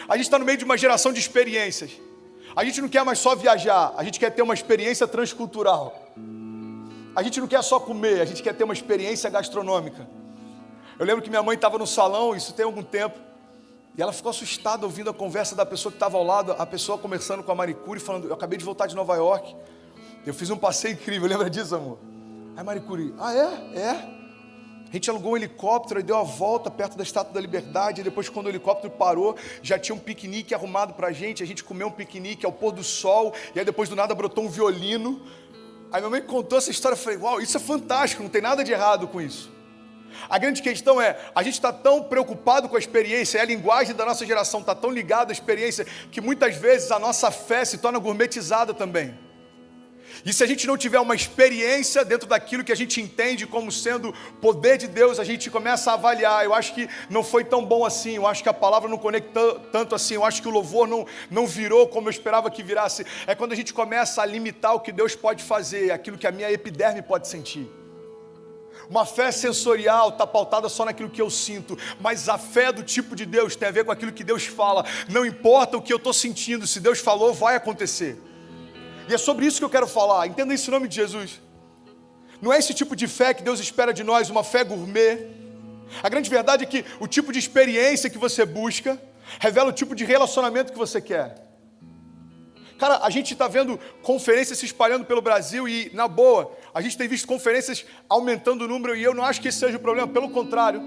A gente está no meio de uma geração de experiências. A gente não quer mais só viajar, a gente quer ter uma experiência transcultural. A gente não quer só comer, a gente quer ter uma experiência gastronômica. Eu lembro que minha mãe estava no salão, isso tem algum tempo, e ela ficou assustada ouvindo a conversa da pessoa que estava ao lado, a pessoa conversando com a Marie Curie, falando, eu acabei de voltar de Nova York, eu fiz um passeio incrível, lembra disso, amor? Aí Marie Curie, é? A gente alugou um helicóptero e deu a volta perto da Estátua da Liberdade, e depois quando o helicóptero parou, já tinha um piquenique arrumado pra gente, a gente comeu um piquenique ao pôr do sol, e aí depois do nada brotou um violino. Aí minha mãe contou essa história, eu falei, uau, isso é fantástico, não tem nada de errado com isso. A grande questão é, a gente está tão preocupado com a experiência, e a linguagem da nossa geração está tão ligada à experiência, que muitas vezes a nossa fé se torna gourmetizada também. E se a gente não tiver uma experiência dentro daquilo que a gente entende como sendo poder de Deus, a gente começa a avaliar, eu acho que não foi tão bom assim, eu acho que a palavra não conectou tanto assim, eu acho que o louvor não virou como eu esperava que virasse. É quando a gente começa a limitar o que Deus pode fazer, aquilo que a minha epiderme pode sentir. Uma fé sensorial está pautada só naquilo que eu sinto, mas a fé do tipo de Deus tem a ver com aquilo que Deus fala. Não importa o que eu estou sentindo, se Deus falou, vai acontecer. E é sobre isso que eu quero falar, entenda isso em nome de Jesus. Não é esse tipo de fé que Deus espera de nós, uma fé gourmet. A grande verdade é que o tipo de experiência que você busca revela o tipo de relacionamento que você quer. Cara, a gente está vendo conferências se espalhando pelo Brasil e, na boa, a gente tem visto conferências aumentando o número e eu não acho que esse seja o problema, pelo contrário.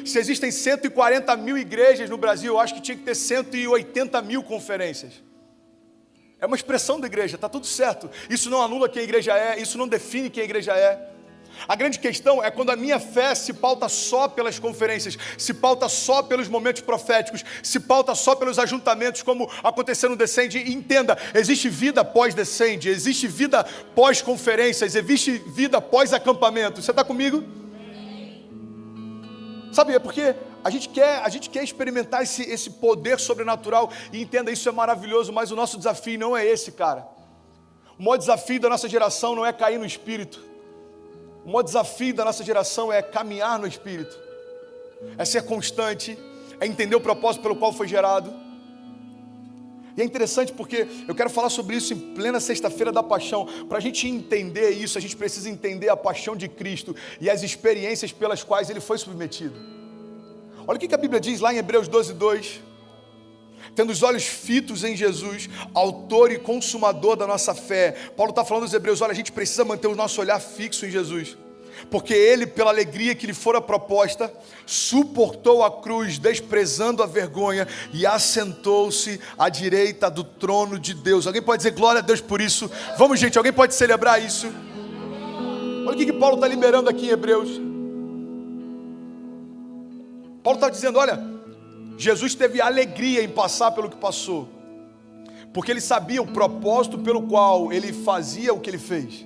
Se existem 140 mil igrejas no Brasil, eu acho que tinha que ter 180 mil conferências. É uma expressão da igreja, está tudo certo. Isso não anula quem a igreja é, isso não define quem a igreja é. A grande questão é quando a minha fé se pauta só pelas conferências, se pauta só pelos momentos proféticos, se pauta só pelos ajuntamentos, como aconteceu no Descende. E entenda, existe vida pós-Descende, existe vida pós-conferências, existe vida pós-acampamento. Você está comigo? Sabe, é porque a gente quer experimentar esse poder sobrenatural e entenda, isso é maravilhoso, mas o nosso desafio não é esse, cara. O maior desafio da nossa geração não é cair no Espírito. O maior desafio da nossa geração é caminhar no Espírito, é ser constante, é entender o propósito pelo qual foi gerado. E é interessante porque eu quero falar sobre isso em plena sexta-feira da paixão. Para a gente entender isso, a gente precisa entender a paixão de Cristo e as experiências pelas quais Ele foi submetido. Olha o que a Bíblia diz lá em Hebreus 12:2. Tendo os olhos fitos em Jesus, autor e consumador da nossa fé. Paulo está falando aos Hebreus, olha, a gente precisa manter o nosso olhar fixo em Jesus. Porque Ele, pela alegria que lhe fora proposta, suportou a cruz, desprezando a vergonha, e assentou-se à direita do trono de Deus. Alguém pode dizer glória a Deus por isso? Vamos, gente, alguém pode celebrar isso? Olha o que Paulo está liberando aqui em Hebreus. Paulo está dizendo, olha, Jesus teve alegria em passar pelo que passou, porque Ele sabia o propósito pelo qual Ele fazia o que Ele fez.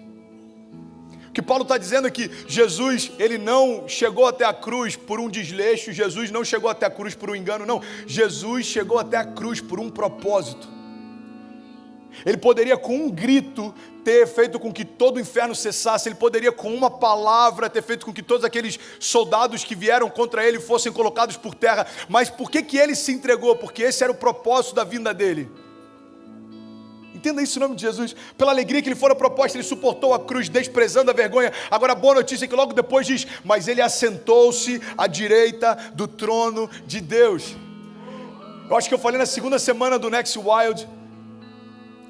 O que Paulo está dizendo é que Jesus, Ele não chegou até a cruz por um desleixo, Jesus não chegou até a cruz por um engano, não. Jesus chegou até a cruz por um propósito. Ele poderia com um grito ter feito com que todo o inferno cessasse, Ele poderia com uma palavra ter feito com que todos aqueles soldados que vieram contra Ele fossem colocados por terra, mas por que Ele se entregou? Porque esse era o propósito da vinda dEle. Entenda isso em nome de Jesus. Pela alegria que lhe fora proposta, Ele suportou a cruz, desprezando a vergonha. Agora a boa notícia é que logo depois diz, mas Ele assentou-se à direita do trono de Deus. Eu acho que eu falei na segunda semana do Next Wild,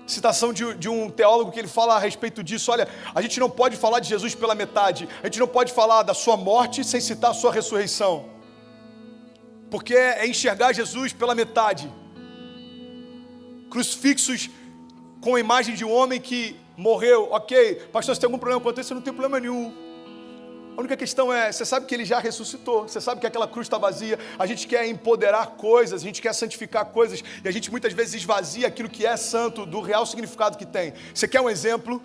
citação de um teólogo que ele fala a respeito disso. Olha, a gente não pode falar de Jesus pela metade, a gente não pode falar da sua morte sem citar a sua ressurreição, porque é enxergar Jesus pela metade, crucifixos com a imagem de um homem que morreu. Ok, pastor, se tem algum problema quanto esse, não tem problema nenhum. A única questão é, você sabe que Ele já ressuscitou, você sabe que aquela cruz está vazia. A gente quer empoderar coisas, a gente quer santificar coisas, e a gente muitas vezes esvazia aquilo que é santo do real significado que tem. Você quer um exemplo?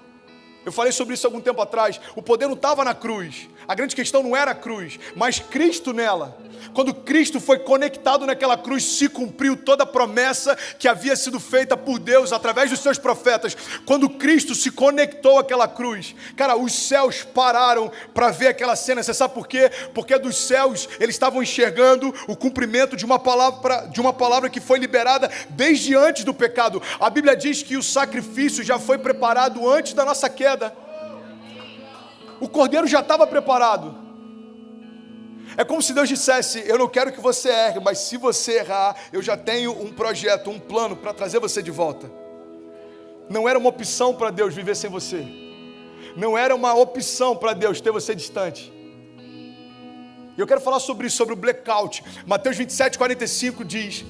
Eu falei sobre isso algum tempo atrás. O poder não estava na cruz. A grande questão não era a cruz, mas Cristo nela. Quando Cristo foi conectado naquela cruz, se cumpriu toda a promessa que havia sido feita por Deus através dos seus profetas. Quando Cristo se conectou àquela cruz, cara, os céus pararam para ver aquela cena. Você sabe por quê? Porque dos céus eles estavam enxergando o cumprimento de uma palavra que foi liberada desde antes do pecado. A Bíblia diz que o sacrifício já foi preparado antes da nossa queda. O cordeiro já estava preparado. É como se Deus dissesse: eu não quero que você erre, mas se você errar, eu já tenho um projeto, um plano para trazer você de volta. Não era uma opção para Deus viver sem você. Não era uma opção para Deus ter você distante. E eu quero falar sobre isso, sobre o blackout. Mateus 27:45 diz...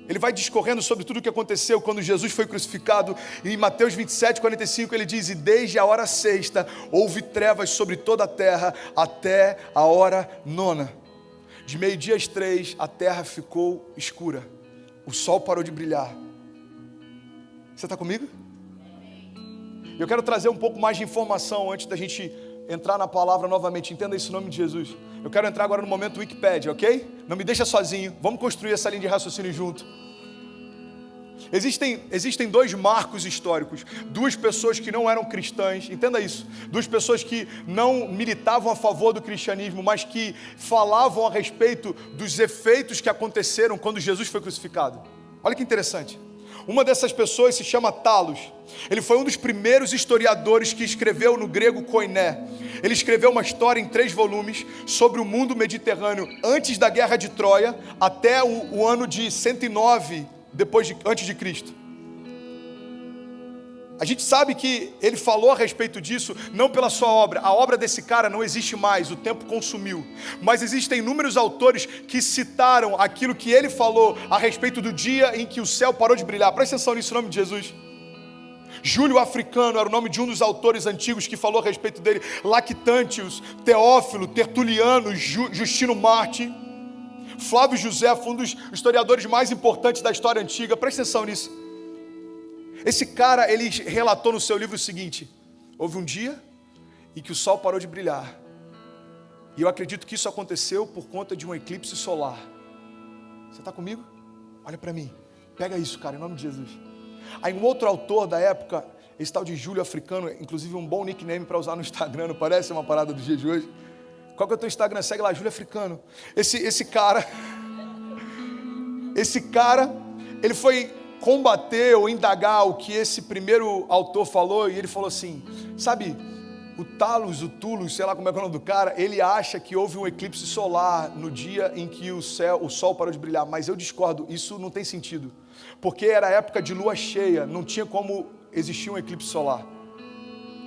Ele vai discorrendo sobre tudo o que aconteceu quando Jesus foi crucificado. E em Mateus 27:45 ele diz: e desde a hora sexta houve trevas sobre toda a terra até a hora nona. De meio-dia às 3 a terra ficou escura. O sol parou de brilhar. Você está comigo? Eu quero trazer um pouco mais de informação antes da gente entrar na palavra novamente. Entenda isso em nome de Jesus. Eu quero entrar agora no momento Wikipedia, ok? Não me deixa sozinho. Vamos construir essa linha de raciocínio junto. Existem dois marcos históricos. Duas pessoas que não eram cristãs. Entenda isso. Duas pessoas que não militavam a favor do cristianismo, mas que falavam a respeito dos efeitos que aconteceram quando Jesus foi crucificado. Olha que interessante. Uma dessas pessoas se chama Talos. Ele foi um dos primeiros historiadores que escreveu no grego koiné. Ele escreveu uma história em 3 volumes sobre o mundo mediterrâneo antes da guerra de Troia até o ano de 109 antes de Cristo. A gente sabe que ele falou a respeito disso não pela sua obra. A obra desse cara não existe mais, o tempo consumiu. Mas existem inúmeros autores que citaram aquilo que ele falou a respeito do dia em que o céu parou de brilhar. Presta atenção nisso, em nome de Jesus. Júlio Africano era o nome de um dos autores antigos que falou a respeito dele. Lactantius, Teófilo, Tertuliano, Justino Marte, Flávio Josefo, um dos historiadores mais importantes da história antiga. Presta atenção nisso. Esse cara, ele relatou no seu livro o seguinte: houve um dia em que o sol parou de brilhar. E eu acredito que isso aconteceu por conta de um eclipse solar. Você está comigo? Olha para mim. Pega isso, cara, em nome de Jesus. Aí um outro autor da época, esse tal de Júlio Africano, inclusive um bom nickname para usar no Instagram, não parece uma parada do dia de hoje? Qual que é o teu Instagram? Segue lá, Júlio Africano. Esse cara, ele foi combater ou indagar o que esse primeiro autor falou, e ele falou assim: sabe, o Tulos, sei lá como é que é o nome do cara, ele acha que houve um eclipse solar no dia em que o sol parou de brilhar, mas eu discordo, isso não tem sentido, porque era época de lua cheia, não tinha como existir um eclipse solar.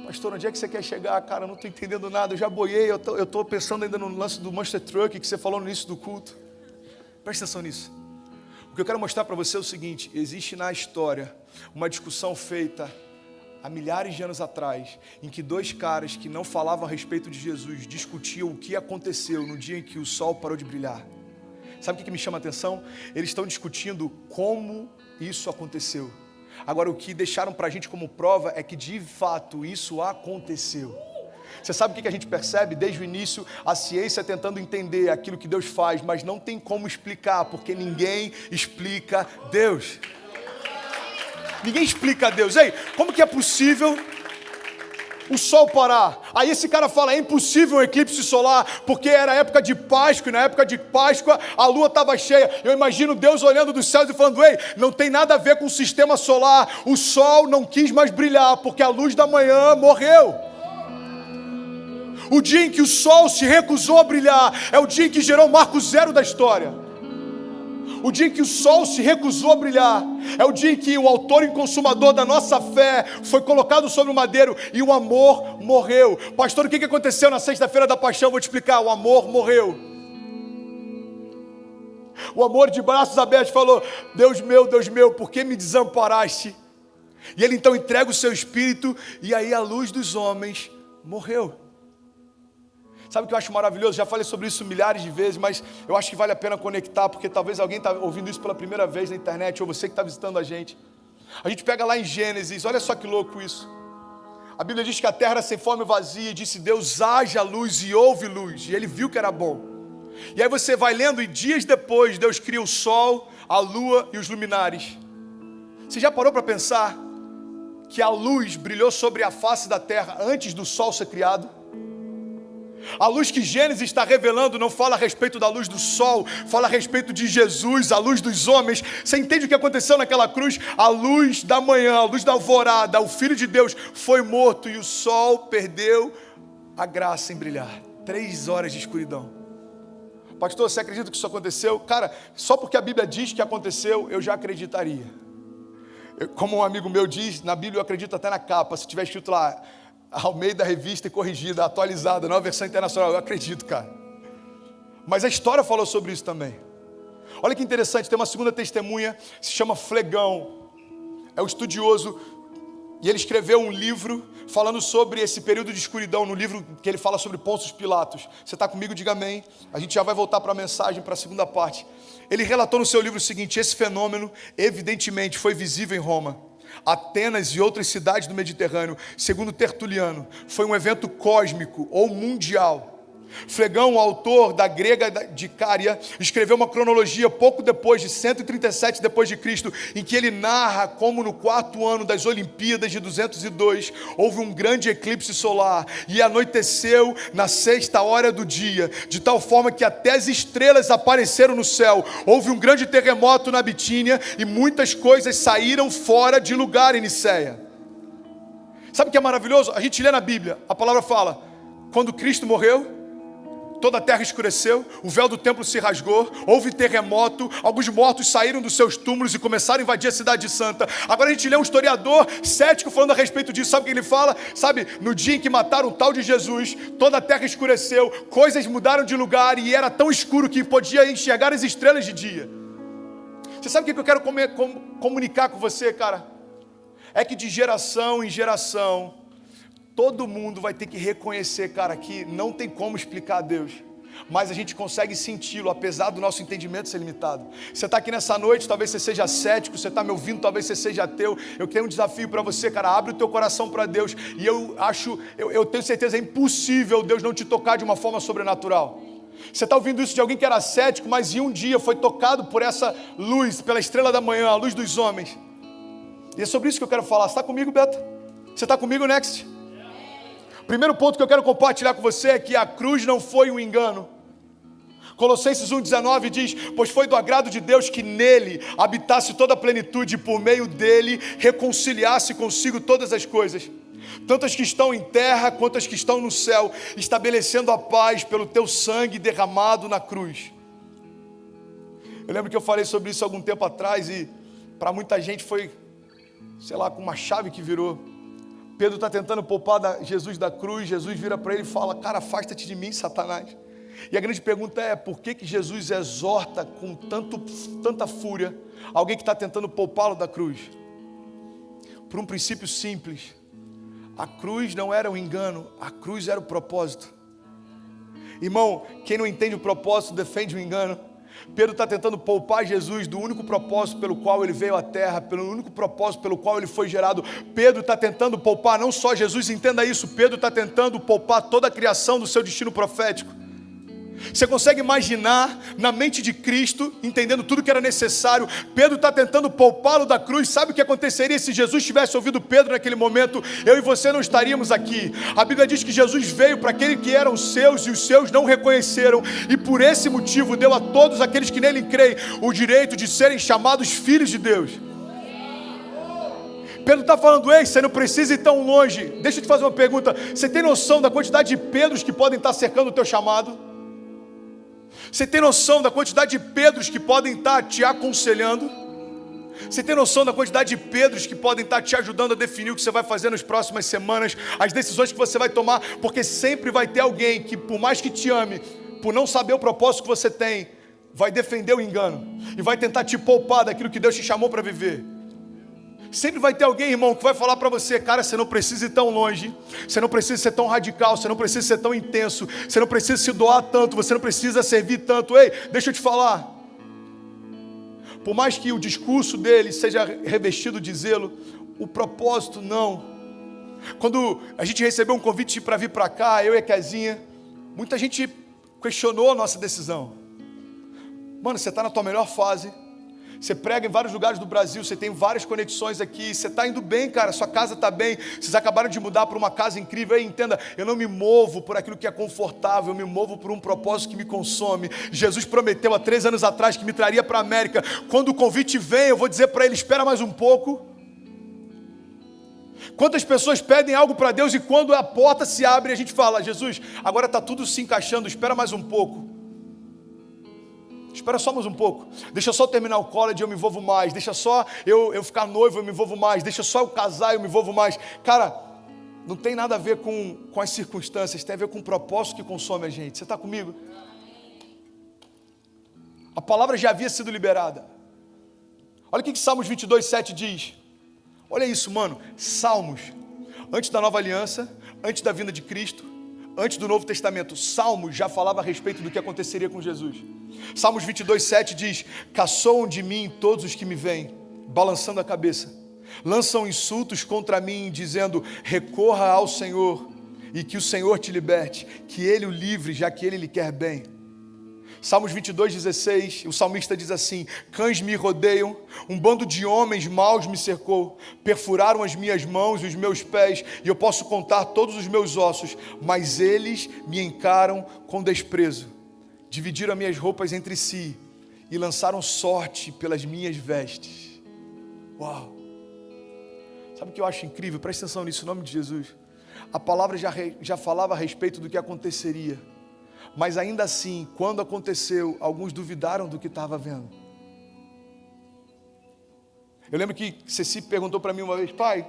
Pastor, onde é que você quer chegar? Cara, eu não estou entendendo nada, eu já boiei, eu estou pensando ainda no lance do Monster Truck que você falou no início do culto. Presta atenção nisso. O que eu quero mostrar para você é o seguinte: existe na história uma discussão feita há milhares de anos atrás, em que 2 caras que não falavam a respeito de Jesus discutiam o que aconteceu no dia em que o sol parou de brilhar. Sabe o que me chama a atenção? Eles estão discutindo como isso aconteceu. Agora, o que deixaram para a gente como prova é que de fato isso aconteceu. Você sabe o que a gente percebe desde o início? A ciência tentando entender aquilo que Deus faz, mas não tem como explicar, porque ninguém explica Deus. Ninguém explica Deus. Ei, como que é possível o sol parar? Aí esse cara fala: é impossível um eclipse solar, porque era época de Páscoa, e na época de Páscoa a lua estava cheia. Eu imagino Deus olhando dos céus e falando: ei, não tem nada a ver com o sistema solar, o sol não quis mais brilhar, porque a luz da manhã morreu. O dia em que o sol se recusou a brilhar é o dia em que gerou o marco zero da história. O dia em que o sol se recusou a brilhar é o dia em que o autor e consumador da nossa fé foi colocado sobre o madeiro e o amor morreu. Pastor, o que aconteceu na sexta-feira da paixão? Vou te explicar. O amor morreu. O amor de braços abertos falou: Deus meu, por que me desamparaste? E ele então entrega o seu espírito, e aí a luz dos homens morreu. Sabe o que eu acho maravilhoso? Já falei sobre isso milhares de vezes, mas eu acho que vale a pena conectar, porque talvez alguém está ouvindo isso pela primeira vez na internet, ou você que está visitando a gente. A gente pega lá em Gênesis, olha só que louco isso. A Bíblia diz que a terra era sem forma e vazia, e disse Deus, haja luz, e houve luz, e ele viu que era bom. E aí você vai lendo, e dias depois Deus cria o sol, a lua e os luminares. Você já parou para pensar que a luz brilhou sobre a face da terra antes do sol ser criado? A luz que Gênesis está revelando não fala a respeito da luz do sol, fala a respeito de Jesus, a luz dos homens. Você entende o que aconteceu naquela cruz? A luz da manhã, a luz da alvorada, o Filho de Deus foi morto e o sol perdeu a graça em brilhar. 3 horas de escuridão. Pastor, você acredita que isso aconteceu? Cara, só porque a Bíblia diz que aconteceu, eu já acreditaria. Como um amigo meu diz, na Bíblia eu acredito até na capa, se tiver escrito lá, Almeida Revista e Corrigida, atualizada, nova versão internacional, eu acredito, cara. Mas a história falou sobre isso também. Olha que interessante, tem uma segunda testemunha, se chama Flegão. É um estudioso, e ele escreveu um livro falando sobre esse período de escuridão, no livro que ele fala sobre Pôncio Pilatos. Você está comigo? Diga amém. A gente já vai voltar para a mensagem, para a segunda parte. Ele relatou no seu livro o seguinte: esse fenômeno evidentemente foi visível em Roma, Atenas e outras cidades do Mediterrâneo. Segundo Tertuliano, foi um evento cósmico ou mundial. Flegão, o autor da grega de Cária, escreveu uma cronologia pouco depois de 137 depois de Cristo, em que ele narra como no 4º ano das Olimpíadas de 202 houve um grande eclipse solar e anoiteceu na 6ª hora do dia, de tal forma que até as estrelas apareceram no céu. Houve um grande terremoto na Bitínia e muitas coisas saíram fora de lugar em Niceia. Sabe o que é maravilhoso? A gente lê na Bíblia, a palavra fala, quando Cristo morreu, toda a terra escureceu, o véu do templo se rasgou, houve terremoto, alguns mortos saíram dos seus túmulos e começaram a invadir a cidade santa. Agora a gente lê um historiador cético falando a respeito disso. Sabe o que ele fala? Sabe, no dia em que mataram o tal de Jesus, toda a terra escureceu, coisas mudaram de lugar e era tão escuro que podia enxergar as estrelas de dia. Você sabe o que eu quero comunicar com você, cara? É que de geração em geração, todo mundo vai ter que reconhecer, cara, que não tem como explicar a Deus, mas a gente consegue senti-lo, apesar do nosso entendimento ser limitado. Você está aqui nessa noite, talvez você seja cético, você está me ouvindo, talvez você seja ateu. Eu tenho um desafio para você, cara, abre o teu coração para Deus. E eu tenho certeza, é impossível Deus não te tocar de uma forma sobrenatural. Você está ouvindo isso de alguém que era cético, mas em um dia foi tocado por essa luz, pela estrela da manhã, a luz dos homens. E é sobre isso que eu quero falar. Você está comigo, Beto? Você está comigo, Next? Primeiro ponto que eu quero compartilhar com você é que a cruz não foi um engano. Colossenses 1,19 diz: pois foi do agrado de Deus que nele habitasse toda a plenitude e por meio dele reconciliasse consigo todas as coisas, tanto as que estão em terra quanto as que estão no céu, estabelecendo a paz pelo teu sangue derramado na cruz. Eu lembro que eu falei sobre isso algum tempo atrás e para muita gente foi, sei lá, com uma chave que virou. Pedro está tentando poupar Jesus da cruz. Jesus vira para ele e fala: cara, afasta-te de mim, Satanás. E a grande pergunta é: por que Jesus exorta com tanta fúria alguém que está tentando poupá-lo da cruz? Por um princípio simples: a cruz não era um engano, a cruz era o propósito. Irmão, quem não entende o propósito defende o engano. Pedro está tentando poupar Jesus do único propósito pelo qual ele veio à terra, pelo único propósito pelo qual ele foi gerado. Pedro está tentando poupar não só Jesus, entenda isso, Pedro está tentando poupar toda a criação do seu destino profético. Você consegue imaginar na mente de Cristo, entendendo tudo que era necessário, Pedro está tentando poupá-lo da cruz. Sabe o que aconteceria se Jesus tivesse ouvido Pedro naquele momento? Eu e você não estaríamos aqui. A Bíblia diz que Jesus veio para aqueles que eram seus e os seus não reconheceram, e por esse motivo deu a todos aqueles que nele creem o direito de serem chamados filhos de Deus. Pedro está falando: ei, você não precisa ir tão longe. Deixa eu te fazer uma pergunta: você tem noção da quantidade de Pedros que podem estar cercando o teu chamado? Você tem noção da quantidade de Pedros que podem estar te aconselhando? Você tem noção da quantidade de Pedros que podem estar te ajudando a definir o que você vai fazer nas próximas semanas, as decisões que você vai tomar? Porque sempre vai ter alguém que, por mais que te ame, por não saber o propósito que você tem, vai defender o engano e vai tentar te poupar daquilo que Deus te chamou para viver. Sempre vai ter alguém, irmão, que vai falar para você: cara, você não precisa ir tão longe, você não precisa ser tão radical, você não precisa ser tão intenso, você não precisa se doar tanto, você não precisa servir tanto. Ei, deixa eu te falar, por mais que o discurso dele seja revestido de zelo, o propósito não. Quando a gente recebeu um convite para vir para cá, eu e a Kezinha, muita gente questionou a nossa decisão. Mano, você está na tua melhor fase, você prega em vários lugares do Brasil, você tem várias conexões aqui, você está indo bem, cara, sua casa está bem, vocês acabaram de mudar para uma casa incrível. Aí, entenda, eu não me movo por aquilo que é confortável, eu me movo por um propósito que me consome. Jesus prometeu há 3 anos atrás que me traria para a América. Quando o convite vem, eu vou dizer para ele, espera mais um pouco. Quantas pessoas pedem algo para Deus e quando a porta se abre, a gente fala, Jesus, agora está tudo se encaixando, espera mais um pouco. Espera só mais um pouco, deixa só eu terminar o college, eu me envolvo mais, deixa só eu ficar noivo, eu me envolvo mais, deixa só eu casar, eu me envolvo mais. Cara, não tem nada a ver com as circunstâncias, tem a ver com o propósito que consome a gente. Você está comigo? A palavra já havia sido liberada. Olha o que Salmos 22:7 diz. Olha isso, mano, Salmos, antes da nova aliança, antes da vinda de Cristo, antes do Novo Testamento, Salmos já falava a respeito do que aconteceria com Jesus. Salmos 22:7 diz, caçoam de mim todos os que me veem, balançando a cabeça, lançam insultos contra mim, dizendo, recorra ao Senhor, e que o Senhor te liberte, que Ele o livre, já que Ele lhe quer bem. Salmos 22:16, o salmista diz assim, cães me rodeiam, um bando de homens maus me cercou, perfuraram as minhas mãos e os meus pés, e eu posso contar todos os meus ossos, mas eles me encaram com desprezo, dividiram as minhas roupas entre si, e lançaram sorte pelas minhas vestes. Uau! Sabe o que eu acho incrível? Presta atenção nisso, em nome de Jesus. A palavra já falava a respeito do que aconteceria. Mas ainda assim, quando aconteceu, alguns duvidaram do que estava vendo. Eu lembro que Ceci perguntou para mim uma vez, pai,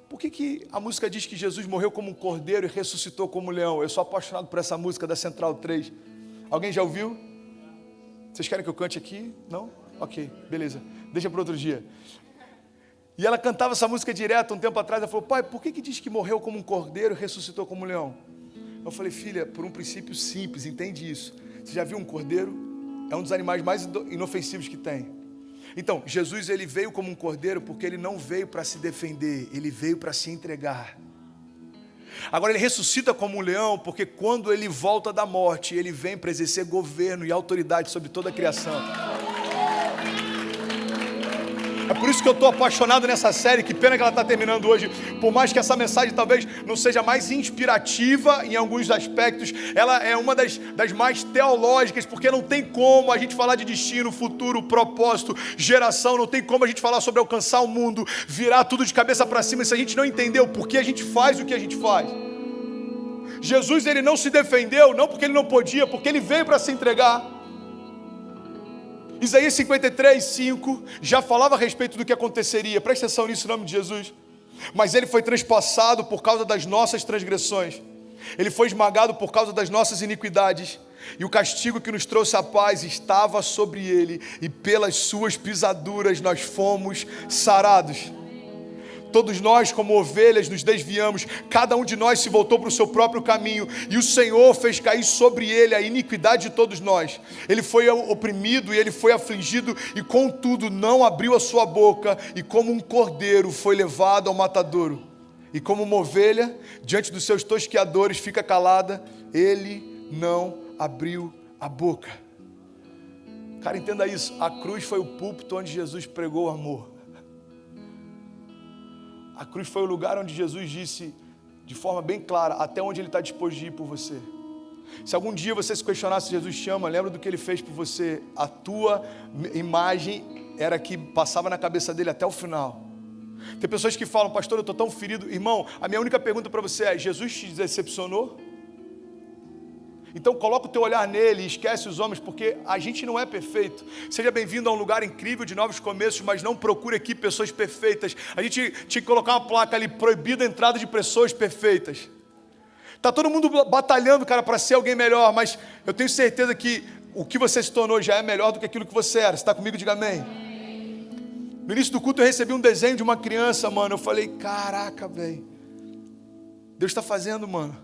por que a música diz que Jesus morreu como um cordeiro e ressuscitou como um leão? Eu sou apaixonado por essa música da Central 3. Alguém já ouviu? Vocês querem que eu cante aqui? Não? Ok, beleza. Deixa para outro dia. E ela cantava essa música direto um tempo atrás. Ela falou, pai, por que diz que morreu como um cordeiro e ressuscitou como um leão? Eu falei, filha, por um princípio simples, entende isso. Você já viu um cordeiro? É um dos animais mais inofensivos que tem. Então, Jesus ele veio como um cordeiro porque ele não veio para se defender, ele veio para se entregar. Agora ele ressuscita como um leão porque quando ele volta da morte, ele vem para exercer governo e autoridade sobre toda a criação. É por isso que eu estou apaixonado nessa série, que pena que ela está terminando hoje, por mais que essa mensagem talvez não seja mais inspirativa em alguns aspectos, ela é uma das mais teológicas, porque não tem como a gente falar de destino, futuro, propósito, geração, não tem como a gente falar sobre alcançar o mundo, virar tudo de cabeça para cima, se a gente não entendeu por que a gente faz o que a gente faz. Jesus ele não se defendeu, não porque ele não podia, porque ele veio para se entregar. Isaías 53:5 já falava a respeito do que aconteceria. Presta atenção nisso em nome de Jesus. Mas ele foi transpassado por causa das nossas transgressões. Ele foi esmagado por causa das nossas iniquidades. E o castigo que nos trouxe a paz estava sobre ele. E pelas suas pisaduras nós fomos sarados. Todos nós, como ovelhas, nos desviamos, cada um de nós se voltou para o seu próprio caminho, e o Senhor fez cair sobre ele a iniquidade de todos nós. Ele foi oprimido e ele foi afligido, e contudo não abriu a sua boca, e como um cordeiro foi levado ao matadouro, e como uma ovelha, diante dos seus tosqueadores fica calada, ele não abriu a boca. Cara, entenda isso, a cruz foi o púlpito onde Jesus pregou o amor. A cruz foi o lugar onde Jesus disse de forma bem clara até onde Ele está disposto de ir por você. Se algum dia você se questionar se Jesus te ama, lembra do que Ele fez por você. A tua imagem era que passava na cabeça dele até o final. Tem pessoas que falam, pastor, eu estou tão ferido. Irmão, a minha única pergunta para você é, Jesus te decepcionou? Então coloca o teu olhar nele e esquece os homens, porque a gente não é perfeito. Seja bem-vindo a um lugar incrível de novos começos, mas não procure aqui pessoas perfeitas. A gente tinha que colocar uma placa ali, proibida a entrada de pessoas perfeitas. Tá todo mundo batalhando, cara, para ser alguém melhor, mas eu tenho certeza que o que você se tornou já é melhor do que aquilo que você era. Você está comigo? Diga amém. No início do culto eu recebi um desenho de uma criança, mano. Eu falei, caraca, velho. Deus está fazendo, mano.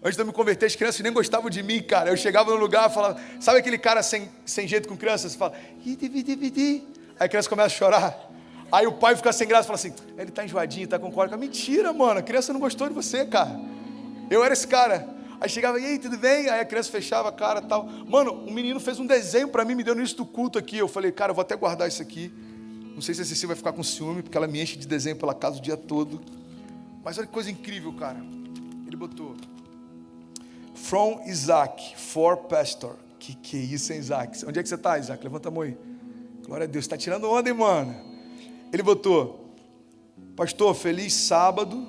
Antes de eu me converter, as crianças nem gostavam de mim, cara. Eu chegava no lugar e falava, sabe aquele cara sem jeito com criança? Você fala, aí a criança começa a chorar. Aí o pai fica sem graça e fala assim, ele tá enjoadinho, tá com cólica. Mentira, mano, a criança não gostou de você, cara. Eu era esse cara. Aí chegava, e aí, tudo bem? Aí a criança fechava a cara e tal. Mano, um menino fez um desenho pra mim, me deu no início do culto aqui. Eu falei, cara, eu vou até guardar isso aqui. Não sei se a Ceci vai ficar com ciúme, porque ela me enche de desenho pela casa o dia todo. Mas olha que coisa incrível, cara. Ele botou, From Isaac, for pastor. Que é isso, hein, Isaac? Onde é que você tá, Isaac? Levanta a mão aí. Glória a Deus, tá tirando onda, hein, mano? Ele botou, pastor, feliz sábado,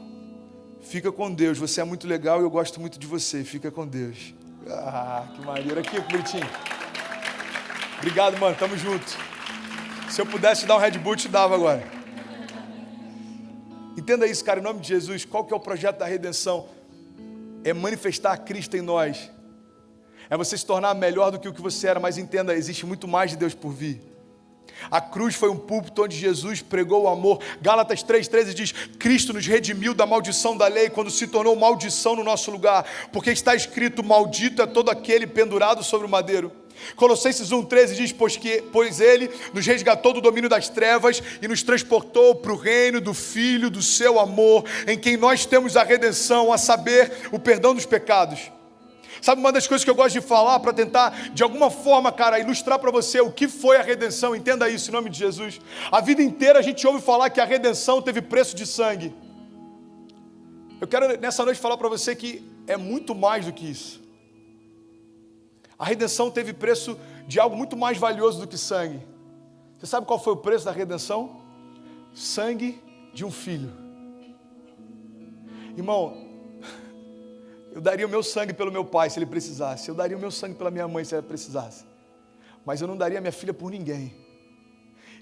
fica com Deus, você é muito legal e eu gosto muito de você, fica com Deus. Ah, que maneiro, aqui, bonitinho. Obrigado, mano, tamo junto. Se eu pudesse dar um Red Bull, te dava agora. Entenda isso, cara, em nome de Jesus, qual que é o projeto da redenção? É manifestar Cristo em nós. É você se tornar melhor do que o que você era, mas entenda, existe muito mais de Deus por vir. A cruz foi um púlpito onde Jesus pregou o amor. Gálatas 3,13 diz, Cristo nos redimiu da maldição da lei, quando se tornou maldição no nosso lugar, porque está escrito, maldito é todo aquele pendurado sobre o madeiro. Colossenses 1,13 diz, pois ele nos resgatou do domínio das trevas e nos transportou para o reino do Filho do seu amor, em quem nós temos a redenção, a saber, o perdão dos pecados. Sabe uma das coisas que eu gosto de falar para tentar, de alguma forma, cara, ilustrar para você o que foi a redenção? Entenda isso em nome de Jesus. A vida inteira a gente ouve falar que a redenção teve preço de sangue. Eu quero nessa noite falar para você que é muito mais do que isso. A redenção teve preço de algo muito mais valioso do que sangue. Você sabe qual foi o preço da redenção? Sangue de um filho. Irmão, eu daria o meu sangue pelo meu pai se ele precisasse. Eu daria o meu sangue pela minha mãe se ela precisasse. Mas eu não daria minha filha por ninguém.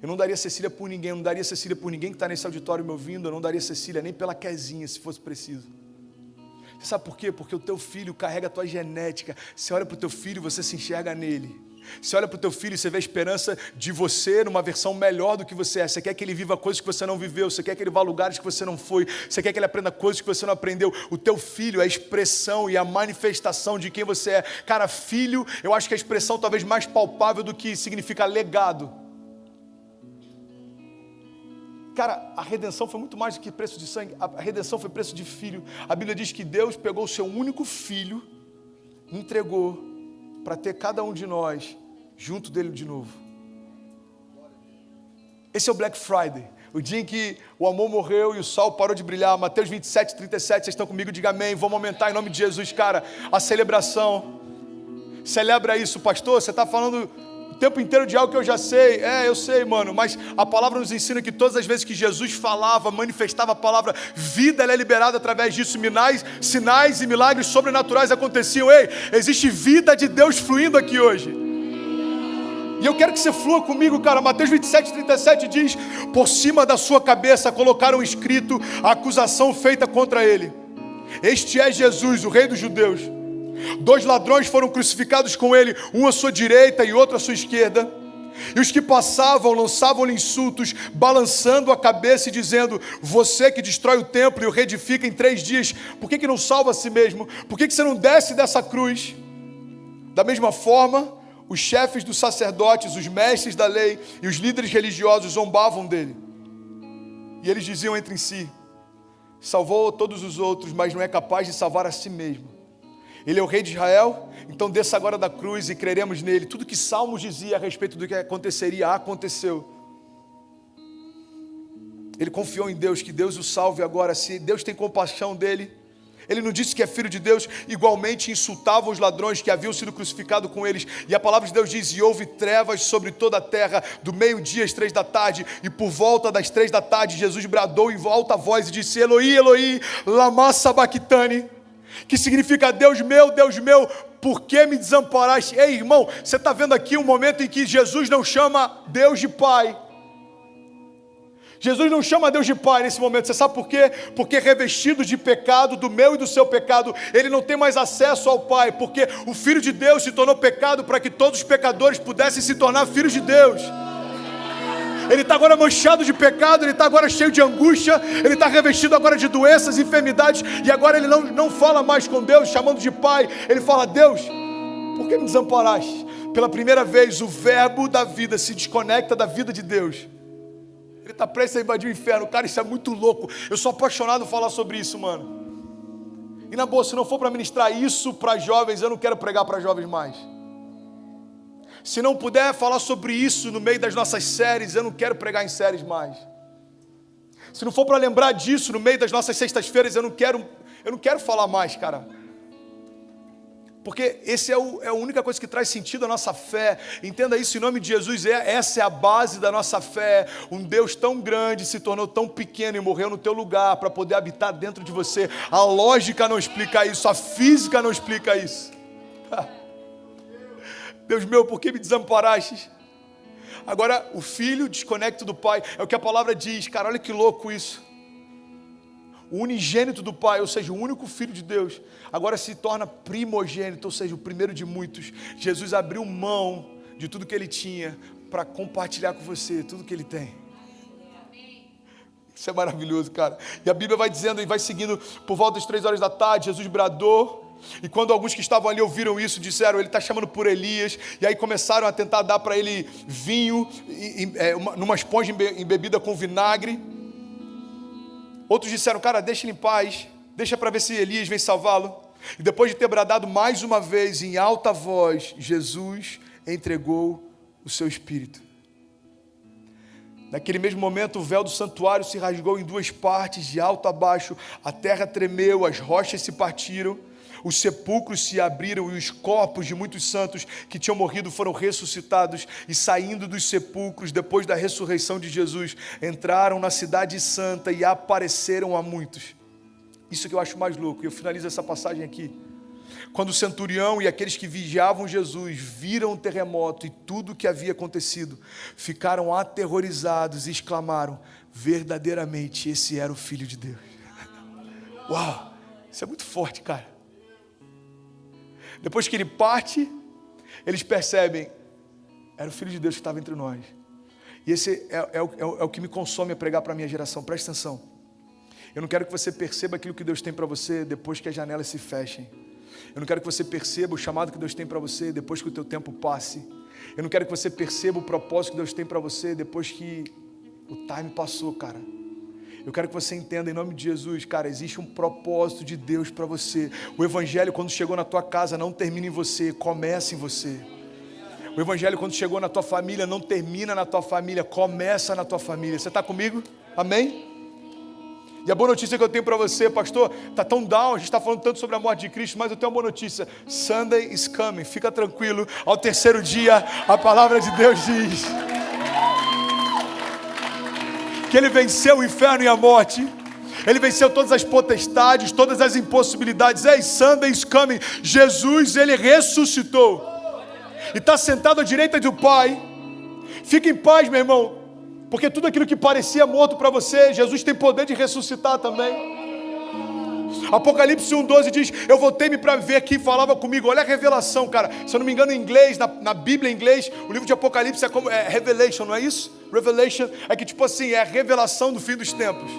Eu não daria Cecília por ninguém. Eu não daria Cecília por ninguém que está nesse auditório me ouvindo. Eu não daria Cecília nem pela Quezinha, se fosse preciso. Você sabe por quê? Porque o teu filho carrega a tua genética. Você olha para o teu filho e você se enxerga nele. Você olha para o teu filho e você vê a esperança de você numa versão melhor do que você é. Você quer que ele viva coisas que você não viveu. Você quer que ele vá a lugares que você não foi. Você quer que ele aprenda coisas que você não aprendeu. O teu filho é a expressão e a manifestação de quem você é. Cara, filho, eu acho que é a expressão talvez mais palpável do que significa legado. Cara, a redenção foi muito mais do que preço de sangue. A redenção foi preço de filho. A Bíblia diz que Deus pegou o seu único filho e entregou para ter cada um de nós junto dele de novo. Esse é o Black Friday, o dia em que o amor morreu e o sol parou de brilhar. Mateus 27:37, vocês estão comigo? Diga amém. Vamos aumentar em nome de Jesus, cara, a celebração. Celebra isso, pastor. Você está falando o tempo inteiro de algo que eu já sei. Eu sei, mano, mas a palavra nos ensina que todas as vezes que Jesus falava, manifestava a palavra, vida ela é liberada através disso. Sinais e milagres sobrenaturais aconteciam. Ei, existe vida de Deus fluindo aqui hoje. E eu quero que você flua comigo, cara. Mateus 27:37 diz, por cima da sua cabeça colocaram escrito a acusação feita contra ele. Este é Jesus, o rei dos judeus. 2 ladrões foram crucificados com ele, um à sua direita e outro à sua esquerda. E os que passavam lançavam-lhe insultos, balançando a cabeça e dizendo, você que destrói o templo e o reedifica em 3 dias, por que não salva a si mesmo? Por que você não desce dessa cruz? Da mesma forma, os chefes dos sacerdotes, os mestres da lei e os líderes religiosos zombavam dele. E eles diziam entre si, salvou todos os outros, mas não é capaz de salvar a si mesmo. Ele é o rei de Israel, então desça agora da cruz e creremos nele. Tudo que Salmos dizia a respeito do que aconteceria, aconteceu. Ele confiou em Deus, que Deus o salve agora. Se Deus tem compaixão dele, ele não disse que é filho de Deus, igualmente insultava os ladrões que haviam sido crucificados com eles. E a palavra de Deus diz, e houve trevas sobre toda a terra, do meio-dia às 3 da tarde, e por volta das 3 da tarde, Jesus bradou em alta voz e disse, Eloi, Eloi, lama sabachthani, que significa, Deus meu, por que me desamparaste? Ei, irmão, você está vendo aqui um momento em que Jesus não chama Deus de Pai. Jesus não chama Deus de Pai nesse momento. Você sabe por quê? Porque revestido de pecado, do meu e do seu pecado, ele não tem mais acesso ao Pai, porque o Filho de Deus se tornou pecado para que todos os pecadores pudessem se tornar filhos de Deus. Ele está agora manchado de pecado, ele está agora cheio de angústia, ele está revestido agora de doenças, enfermidades, e agora ele não fala mais com Deus, chamando de Pai. Ele fala, Deus, por que me desamparaste? Pela primeira vez, o verbo da vida se desconecta da vida de Deus. Ele está prestes a invadir o inferno. Cara, isso é muito louco. Eu sou apaixonado por falar sobre isso, mano. E na boa, se não for para ministrar isso para jovens, eu não quero pregar para jovens mais. Se não puder falar sobre isso no meio das nossas séries, eu não quero pregar em séries mais. Se não for para lembrar disso no meio das nossas sextas-feiras, eu não quero falar mais, cara. Porque esse é a única coisa que traz sentido à nossa fé. Entenda isso em nome de Jesus. Essa é a base da nossa fé. Um Deus tão grande se tornou tão pequeno e morreu no teu lugar para poder habitar dentro de você. A lógica não explica isso, a física não explica isso. Deus meu, por que me desamparaste? Agora o filho desconecta do pai. É o que a palavra diz. Cara, olha que louco isso. O unigênito do pai, ou seja, o único filho de Deus, agora se torna primogênito, ou seja, o primeiro de muitos. Jesus abriu mão de tudo que ele tinha para compartilhar com você tudo que ele tem. Isso é maravilhoso, cara. E a Bíblia vai dizendo e vai seguindo, por volta das 3 horas da tarde, Jesus bradou. E quando alguns que estavam ali ouviram isso, disseram, ele está chamando por Elias. E aí começaram a tentar dar para ele vinho, numa esponja embebida com vinagre. Outros disseram, cara, deixa ele em paz, deixa para ver se Elias vem salvá-lo. E depois de ter bradado mais uma vez em alta voz, Jesus entregou o seu espírito. Naquele mesmo momento, o véu do santuário se rasgou em 2 partes, de alto a baixo, a terra tremeu, as rochas se partiram, os sepulcros se abriram e os corpos de muitos santos que tinham morrido foram ressuscitados e saindo dos sepulcros depois da ressurreição de Jesus, entraram na cidade santa e apareceram a muitos. Isso que eu acho mais louco, e eu finalizo essa passagem aqui. Quando o centurião e aqueles que vigiavam Jesus viram o terremoto e tudo o que havia acontecido, ficaram aterrorizados e exclamaram, verdadeiramente esse era o Filho de Deus. Uau, isso é muito forte, cara. Depois que ele parte, eles percebem, era o Filho de Deus que estava entre nós. E esse é o que me consome a pregar para a minha geração. Presta atenção. Eu não quero que você perceba aquilo que Deus tem para você depois que as janelas se fechem. Eu não quero que você perceba o chamado que Deus tem para você depois que o teu tempo passe. Eu não quero que você perceba o propósito que Deus tem para você depois que o time passou, cara. Eu quero que você entenda em nome de Jesus, cara, existe um propósito de Deus para você. O Evangelho, quando chegou na tua casa, não termina em você, começa em você. O Evangelho, quando chegou na tua família, não termina na tua família, começa na tua família. Você está comigo? Amém? E a boa notícia que eu tenho para você, pastor, está tão down, a gente está falando tanto sobre a morte de Cristo, mas eu tenho uma boa notícia. Sunday is coming, fica tranquilo, ao terceiro dia, a palavra de Deus diz que ele venceu o inferno e a morte, ele venceu todas as potestades, todas as impossibilidades. Ei, Sunday is coming, Jesus, ele ressuscitou, e está sentado à direita do Pai. Fique em paz, meu irmão, porque tudo aquilo que parecia morto para você, Jesus tem poder de ressuscitar também. Apocalipse 1:12 diz, eu voltei-me para ver quem falava comigo. Olha a revelação, cara. Se eu não me engano, em inglês, na Bíblia em inglês, o livro de Apocalipse é Revelation, não é isso? Revelation é que tipo assim, é a revelação do fim dos tempos.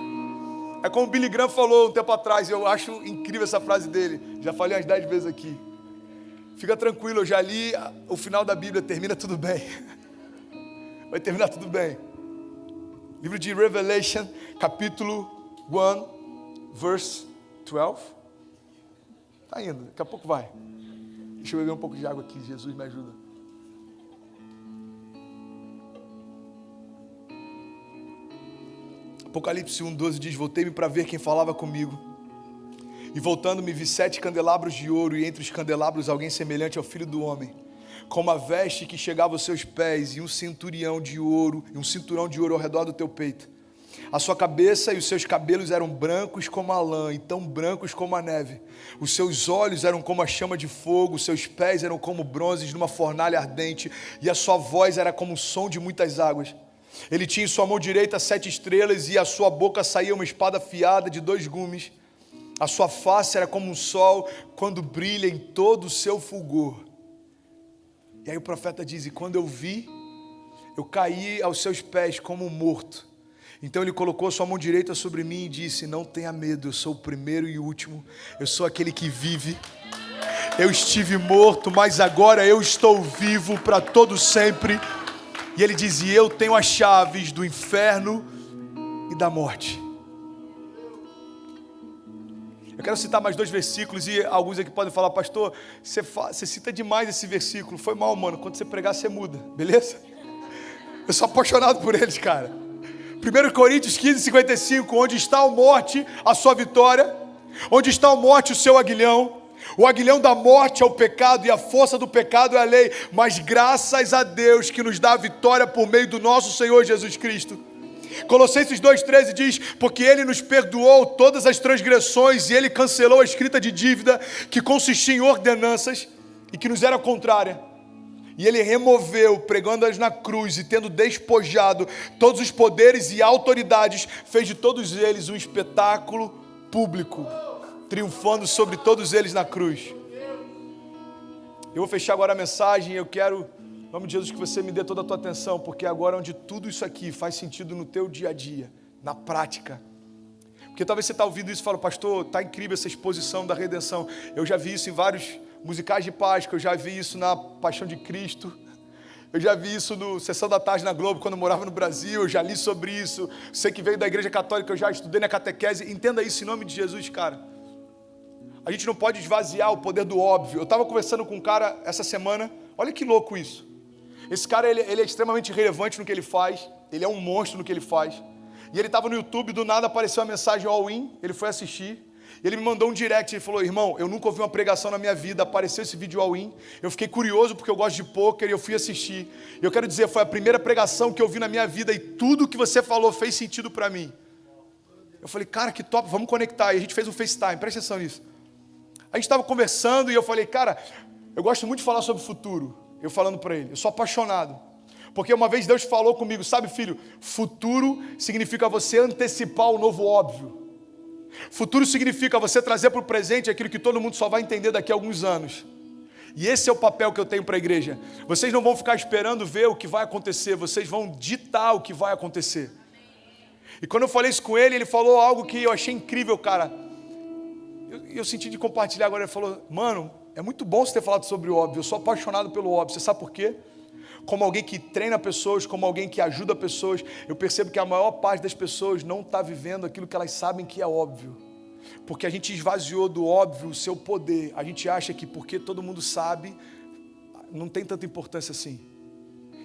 É como o Billy Graham falou um tempo atrás, eu acho incrível essa frase dele. Já falei umas 10 vezes aqui. Fica tranquilo, eu já li o final da Bíblia, termina tudo bem. Vai terminar tudo bem. Livro de Revelation, capítulo 1, verse 12. Tá indo, daqui a pouco vai. Deixa eu beber um pouco de água aqui, Jesus me ajuda. Apocalipse 1:12 diz, voltei-me para ver quem falava comigo. E voltando-me vi 7 candelabros de ouro, e entre os candelabros alguém semelhante ao Filho do Homem, com uma veste que chegava aos seus pés, e um cinturão de ouro ao redor do teu peito. A sua cabeça e os seus cabelos eram brancos como a lã, e tão brancos como a neve. Os seus olhos eram como a chama de fogo, os seus pés eram como bronzes numa fornalha ardente, e a sua voz era como o som de muitas águas. Ele tinha em sua mão direita 7 estrelas, e a sua boca saía uma espada afiada de 2 gumes. A sua face era como um sol quando brilha em todo o seu fulgor. E aí o profeta diz, e quando eu vi, eu caí aos seus pés como morto. Então ele colocou a sua mão direita sobre mim e disse, não tenha medo, eu sou o primeiro e o último, eu sou aquele que vive. Eu estive morto, mas agora eu estou vivo para todo sempre. E ele dizia, eu tenho as chaves do inferno e da morte. Eu quero citar mais 2 versículos e alguns aqui podem falar, pastor, você cita demais esse versículo. Foi mal, mano. Quando você pregar, você muda, beleza? Eu sou apaixonado por eles, cara. 1 Coríntios 15:55, onde está a morte, a sua vitória? Onde está a morte, o seu aguilhão? O aguilhão da morte é o pecado e a força do pecado é a lei. Mas graças a Deus que nos dá a vitória por meio do nosso Senhor Jesus Cristo. Colossenses 2:13 diz, porque Ele nos perdoou todas as transgressões e Ele cancelou a escrita de dívida que consistia em ordenanças e que nos era contrária. E Ele removeu, pregando-as na cruz e tendo despojado todos os poderes e autoridades, fez de todos eles um espetáculo público, triunfando sobre todos eles na cruz. Eu vou fechar agora a mensagem. Eu quero, em nome de Jesus, que você me dê toda a tua atenção, porque agora é onde tudo isso aqui faz sentido no teu dia a dia, na prática. Porque talvez você está ouvindo isso e fala, pastor, está incrível essa exposição da redenção. Eu já vi isso em vários musicais de Páscoa, eu já vi isso na Paixão de Cristo, eu já vi isso no Sessão da Tarde na Globo, quando eu morava no Brasil, eu já li sobre isso. Você que veio da Igreja Católica, eu já estudei na catequese. Entenda isso em nome de Jesus, cara. A gente não pode esvaziar o poder do óbvio. Eu estava conversando com um cara essa semana, olha que louco isso. Esse cara, ele é extremamente relevante no que ele faz, ele é um monstro no que ele faz. E ele estava no YouTube, do nada apareceu uma mensagem all-in, ele foi assistir, e ele me mandou um direct, ele falou, irmão, eu nunca ouvi uma pregação na minha vida, apareceu esse vídeo all-in, eu fiquei curioso porque eu gosto de pôquer e eu fui assistir. Eu quero dizer, foi a primeira pregação que eu vi na minha vida e tudo que você falou fez sentido para mim. Eu falei, cara, que top, vamos conectar. E a gente fez um FaceTime, presta atenção nisso. A gente estava conversando e eu falei, cara, eu gosto muito de falar sobre o futuro. Eu falando para ele, eu sou apaixonado. Porque uma vez Deus falou comigo, sabe filho, futuro significa você antecipar o novo óbvio. Futuro significa você trazer para o presente aquilo que todo mundo só vai entender daqui a alguns anos. E esse é o papel que eu tenho para a igreja. Vocês não vão ficar esperando ver o que vai acontecer, vocês vão ditar o que vai acontecer. E quando eu falei isso com ele, ele falou algo que eu achei incrível, cara. Eu senti de compartilhar agora. Ele falou, mano, é muito bom você ter falado sobre o óbvio, eu sou apaixonado pelo óbvio. Você sabe por quê? Como alguém que treina pessoas, como alguém que ajuda pessoas, eu percebo que a maior parte das pessoas não está vivendo aquilo que elas sabem que é óbvio. Porque a gente esvaziou do óbvio o seu poder. A gente acha que porque todo mundo sabe, não tem tanta importância assim.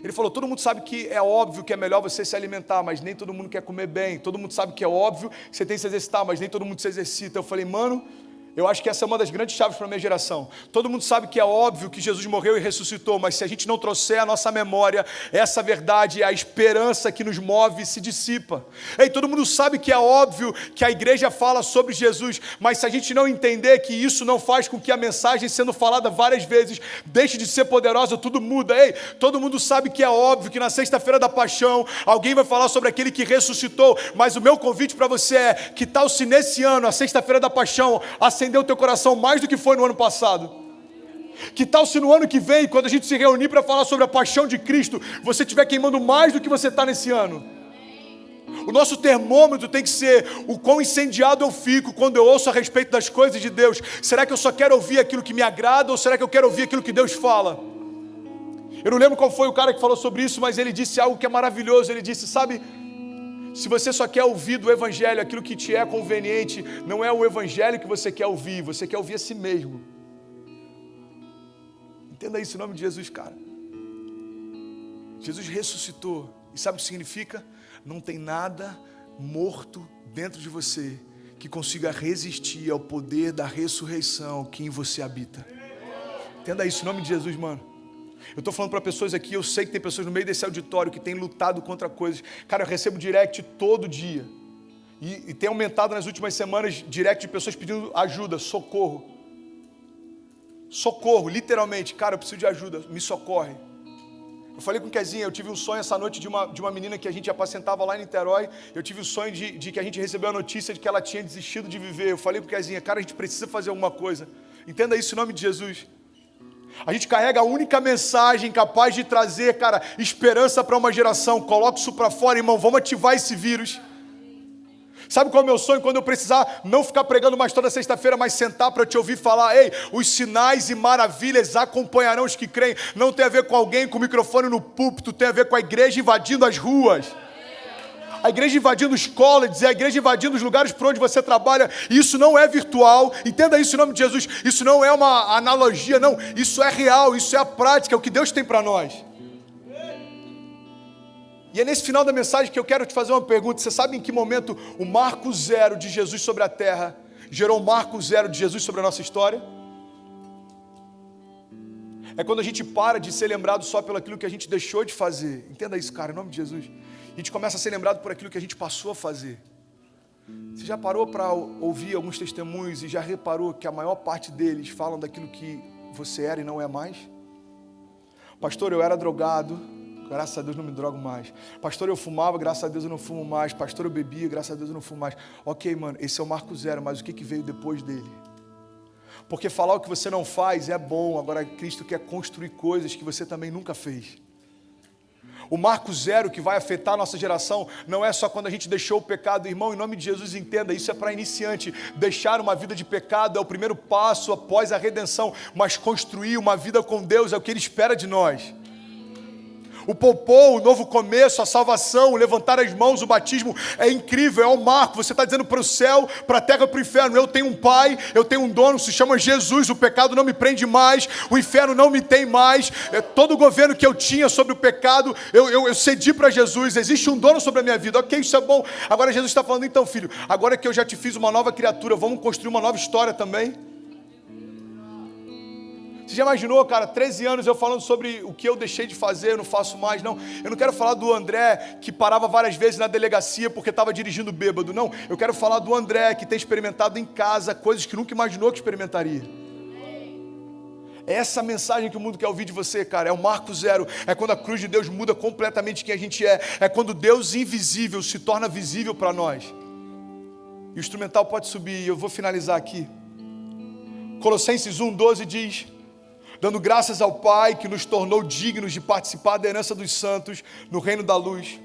Ele falou, todo mundo sabe que é óbvio que é melhor você se alimentar, mas nem todo mundo quer comer bem. Todo mundo sabe que é óbvio que você tem que se exercitar, mas nem todo mundo se exercita. Eu falei, mano, eu acho que essa é uma das grandes chaves para a minha geração. Todo mundo sabe que é óbvio que Jesus morreu e ressuscitou, mas se a gente não trouxer à nossa memória essa verdade, a esperança que nos move se dissipa. Ei, todo mundo sabe que é óbvio que a igreja fala sobre Jesus, mas se a gente não entender que isso não faz com que a mensagem sendo falada várias vezes deixe de ser poderosa, tudo muda. Ei, todo mundo sabe que é óbvio que na sexta-feira da paixão alguém vai falar sobre aquele que ressuscitou, mas o meu convite para você é, que tal se nesse ano, a sexta-feira da paixão, acendeu o teu coração mais do que foi no ano passado? Que tal se no ano que vem, quando a gente se reunir para falar sobre a paixão de Cristo, você estiver queimando mais do que você está nesse ano? O nosso termômetro tem que ser o quão incendiado eu fico quando eu ouço a respeito das coisas de Deus. Será que eu só quero ouvir aquilo que me agrada ou será que eu quero ouvir aquilo que Deus fala? Eu não lembro qual foi o cara que falou sobre isso, mas ele disse algo que é maravilhoso. Ele disse, sabe, se você só quer ouvir do evangelho aquilo que te é conveniente, não é o evangelho que você quer ouvir a si mesmo. Entenda isso em nome de Jesus, cara. Jesus ressuscitou. E sabe o que significa? Não tem nada morto dentro de você que consiga resistir ao poder da ressurreição que em você habita. Entenda isso em nome de Jesus, mano. Eu estou falando para pessoas aqui, eu sei que tem pessoas no meio desse auditório que têm lutado contra coisas. Cara, eu recebo direct todo dia. E tem aumentado nas últimas semanas direct de pessoas pedindo ajuda, socorro. Socorro, literalmente. Cara, eu preciso de ajuda, me socorre. Eu falei com o Kezinha, eu tive um sonho essa noite de uma menina que a gente apacentava lá em Niterói. Eu tive o sonho de que a gente recebeu a notícia de que ela tinha desistido de viver. Eu falei com o Kezinha, cara, a gente precisa fazer alguma coisa. Entenda isso em nome de Jesus. A gente carrega a única mensagem capaz de trazer, cara, esperança para uma geração. Coloca isso para fora, irmão, vamos ativar esse vírus. Sabe qual é o meu sonho? Quando eu precisar não ficar pregando mais toda sexta-feira, mas sentar para te ouvir falar, ei, os sinais e maravilhas acompanharão os que creem. Não tem a ver com alguém com o microfone no púlpito, tem a ver com a igreja invadindo as ruas. a igreja invadindo os colleges, a igreja invadindo os lugares por onde você trabalha. E isso não é virtual, entenda isso em nome de Jesus. Isso não é uma analogia, não. Isso é real, isso é a prática, é o que Deus tem para nós. E é nesse final da mensagem que eu quero te fazer uma pergunta. Você sabe em que momento o marco zero de Jesus sobre a terra gerou o marco zero de Jesus sobre a nossa história? É quando a gente para de ser lembrado só pelo aquilo que a gente deixou de fazer. Entenda isso, cara, em nome de Jesus. A gente começa a ser lembrado por aquilo que a gente passou a fazer. Você já parou para ouvir alguns testemunhos e já reparou que a maior parte deles falam daquilo que você era e não é mais? Pastor, eu era drogado, graças a Deus não me drogo mais. Pastor, eu fumava, graças a Deus eu não fumo mais. Pastor, eu bebia, graças a Deus eu não fumo mais. Ok, mano, esse é o marco zero, mas o que veio depois dele? Porque falar o que você não faz é bom, agora Cristo quer construir coisas que você também nunca fez. O marco zero que vai afetar a nossa geração não é só quando a gente deixou o pecado. Irmão, em nome de Jesus, entenda, isso é para iniciante. Deixar uma vida de pecado é o primeiro passo após a redenção, mas construir uma vida com Deus é o que Ele espera de nós. O popô, o novo começo, a salvação, o levantar as mãos, o batismo é incrível, é um marco. Você está dizendo para o céu, para a terra, para o inferno: eu tenho um pai, eu tenho um dono, se chama Jesus. O pecado não me prende mais, o inferno não me tem mais. Todo o governo que eu tinha sobre o pecado, eu cedi para Jesus. Existe um dono sobre a minha vida. Ok, isso é bom. Agora Jesus está falando: então, filho, agora que eu já te fiz uma nova criatura, vamos construir uma nova história também. Você já imaginou, cara, 13 anos eu falando sobre o que eu deixei de fazer, eu não faço mais, não. Eu não quero falar do André que parava várias vezes na delegacia porque estava dirigindo bêbado, não. Eu quero falar do André que tem experimentado em casa coisas que nunca imaginou que experimentaria. É essa mensagem que o mundo quer ouvir de você, cara. É o marco zero. É quando a cruz de Deus muda completamente quem a gente é. É quando Deus invisível se torna visível para nós. E o instrumental pode subir, e eu vou finalizar aqui. Colossenses 1:12 diz: dando graças ao Pai que nos tornou dignos de participar da herança dos santos no reino da luz,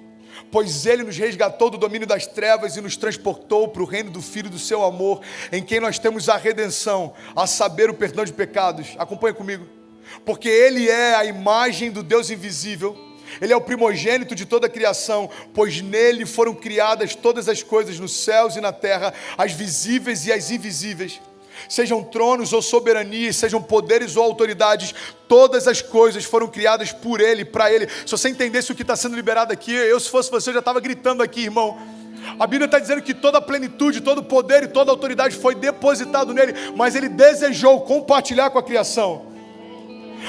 pois Ele nos resgatou do domínio das trevas e nos transportou para o reino do Filho do seu amor, em quem nós temos a redenção, a saber, o perdão de pecados. Acompanha comigo. Porque Ele é a imagem do Deus invisível, Ele é o primogênito de toda a criação, pois nele foram criadas todas as coisas nos céus e na terra, as visíveis e as invisíveis. Sejam tronos ou soberanias, sejam poderes ou autoridades, todas as coisas foram criadas por Ele, para Ele. Se você entendesse o que está sendo liberado aqui, eu, se fosse você, já estava gritando aqui, irmão. A Bíblia está dizendo que toda a plenitude, todo o poder e toda a autoridade foi depositado nele, mas Ele desejou compartilhar com a criação.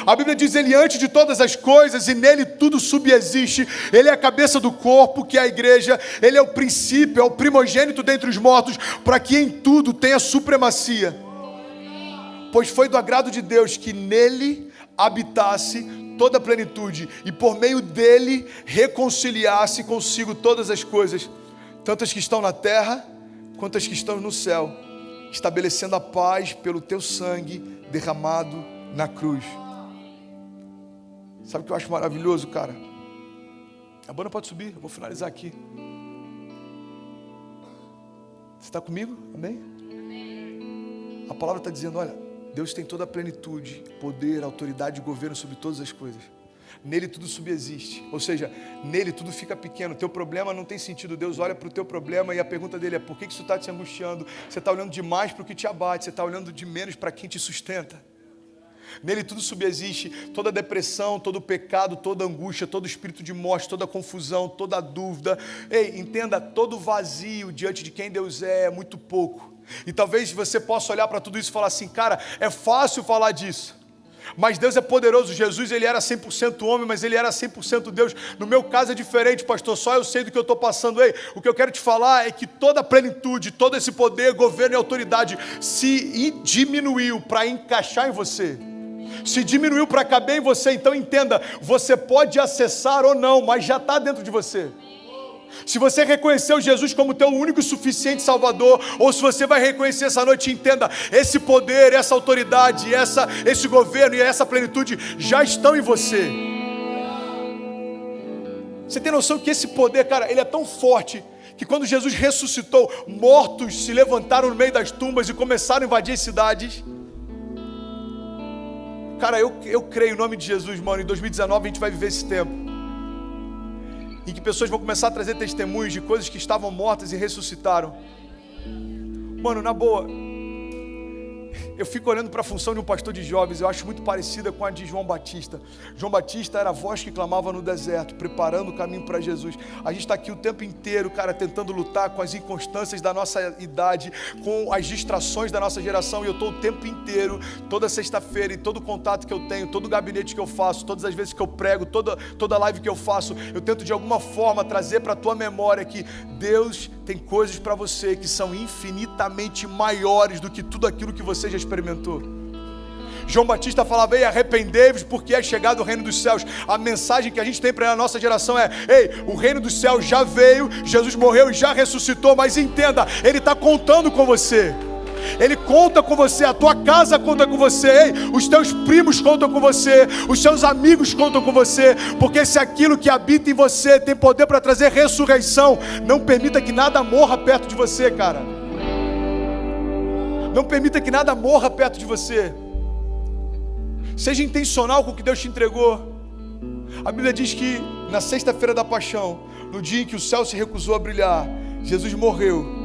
A Bíblia diz: Ele antes de todas as coisas, e nele tudo subsiste. Ele é a cabeça do corpo, que é a igreja. Ele é o princípio, é o primogênito dentre os mortos, para que em tudo tenha supremacia. Pois foi do agrado de Deus que nele habitasse toda a plenitude, e por meio dele reconciliasse consigo todas as coisas, tanto as que estão na terra, quanto as que estão no céu, estabelecendo a paz pelo teu sangue derramado na cruz. Sabe o que eu acho maravilhoso, cara? A banda pode subir, eu vou finalizar aqui. Você está comigo? Amém? Amém. A palavra está dizendo: olha, Deus tem toda a plenitude, poder, autoridade e governo sobre todas as coisas. Nele tudo subsiste, ou seja, nele tudo fica pequeno. Teu problema não tem sentido. Deus olha para o teu problema e a pergunta dele é: por que isso está te angustiando? Você está olhando demais para o que te abate, você está olhando de menos para quem te sustenta. Nele tudo subsiste, toda depressão, todo pecado, toda angústia, todo espírito de morte, toda confusão, toda dúvida. Ei, entenda, todo vazio diante de quem Deus é muito pouco. E talvez você possa olhar para tudo isso e falar assim: cara, é fácil falar disso, mas Deus é poderoso. Jesus, Ele era 100% homem, mas Ele era 100% Deus. No meu caso é diferente, pastor, só eu sei do que eu estou passando. Ei, o que eu quero te falar é que toda a plenitude, todo esse poder, governo e autoridade se diminuiu para encaixar em você. Se diminuiu para caber em você. Então entenda, você pode acessar ou não, mas já está dentro de você. Se você reconheceu Jesus como teu único e suficiente Salvador, ou se você vai reconhecer essa noite, entenda, esse poder, essa autoridade, esse governo e essa plenitude já estão em você. Você tem noção que esse poder, cara, ele é tão forte que quando Jesus ressuscitou, mortos se levantaram no meio das tumbas e começaram a invadir as cidades. Cara, eu creio em nome de Jesus, mano, em 2019 a gente vai viver esse tempo. em que pessoas vão começar a trazer testemunhos de coisas que estavam mortas e ressuscitaram. Mano, na boa, eu fico olhando para a função de um pastor de jovens, eu acho muito parecida com a de João Batista. João Batista era a voz que clamava no deserto, preparando o caminho para Jesus. A gente está aqui o tempo inteiro, cara, tentando lutar com as inconstâncias da nossa idade, com as distrações da nossa geração, e eu estou o tempo inteiro, toda sexta-feira, e todo contato que eu tenho, todo gabinete que eu faço, todas as vezes que eu prego, toda live que eu faço, eu tento de alguma forma trazer para a tua memória que Deus tem coisas para você que são infinitamente maiores do que tudo aquilo que você já experimentou. João Batista falava: ei, arrependei-vos porque é chegado o reino dos céus. A mensagem que a gente tem para a nossa geração é: ei, o reino dos céus já veio, Jesus morreu e já ressuscitou, mas entenda, Ele está contando com você. Ele conta com você, a tua casa conta com você, ei, os teus primos contam com você, os seus amigos contam com você, porque se aquilo que habita em você tem poder para trazer ressurreição, não permita que nada morra perto de você, cara. Não permita que nada morra perto de você. Seja intencional com o que Deus te entregou. A Bíblia diz que na sexta-feira da paixão, no dia em que o céu se recusou a brilhar, Jesus morreu.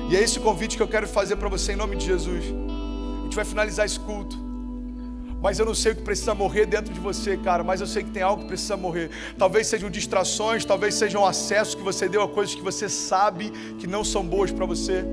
E é esse o convite que eu quero fazer para você em nome de Jesus. A gente vai finalizar esse culto. Mas eu não sei o que precisa morrer dentro de você, cara. Mas eu sei que tem algo que precisa morrer. Talvez sejam distrações, talvez sejam acesso que você deu a coisas que você sabe que não são boas para você.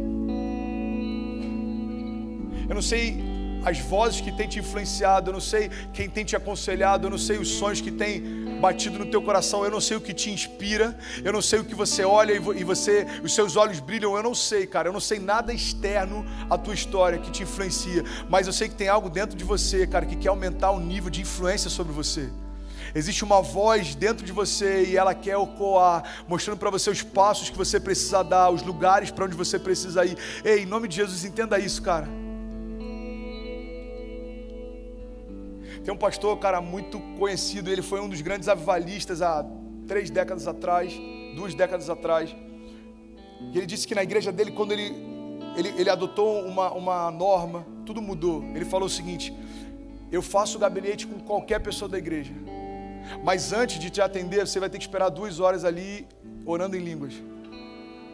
Eu não sei as vozes que têm te influenciado, eu não sei quem tem te aconselhado, eu não sei os sonhos que têm batido no teu coração, eu não sei o que te inspira, eu não sei o que você olha e os seus olhos brilham, eu não sei, cara, eu não sei nada externo à tua história que te influencia, mas eu sei que tem algo dentro de você, cara, que quer aumentar o nível de influência sobre você. Existe uma voz dentro de você e ela quer ecoar, mostrando para você os passos que você precisa dar, os lugares para onde você precisa ir. Ei, em nome de Jesus, entenda isso, cara. Tem um pastor, cara, muito conhecido, ele foi um dos grandes avivalistas há 2 décadas atrás, e ele disse que na igreja dele, quando ele adotou uma norma, tudo mudou. Ele falou o seguinte: eu faço gabinete com qualquer pessoa da igreja, mas antes de te atender, você vai ter que esperar 2 horas ali, orando em línguas.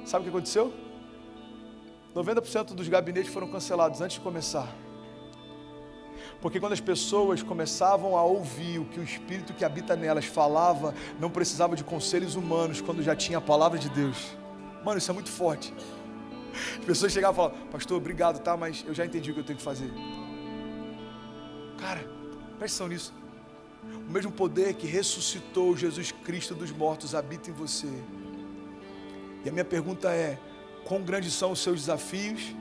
Sabe o que aconteceu? 90% dos gabinetes foram cancelados antes de começar. Porque quando as pessoas começavam a ouvir o que o Espírito que habita nelas falava, não precisava de conselhos humanos quando já tinha a palavra de Deus. Mano, isso é muito forte. As pessoas chegavam e falavam: pastor, obrigado, tá? Mas eu já entendi o que eu tenho que fazer. Cara, presta atenção nisso. O mesmo poder que ressuscitou Jesus Cristo dos mortos habita em você. E a minha pergunta é: quão grandes são os seus desafios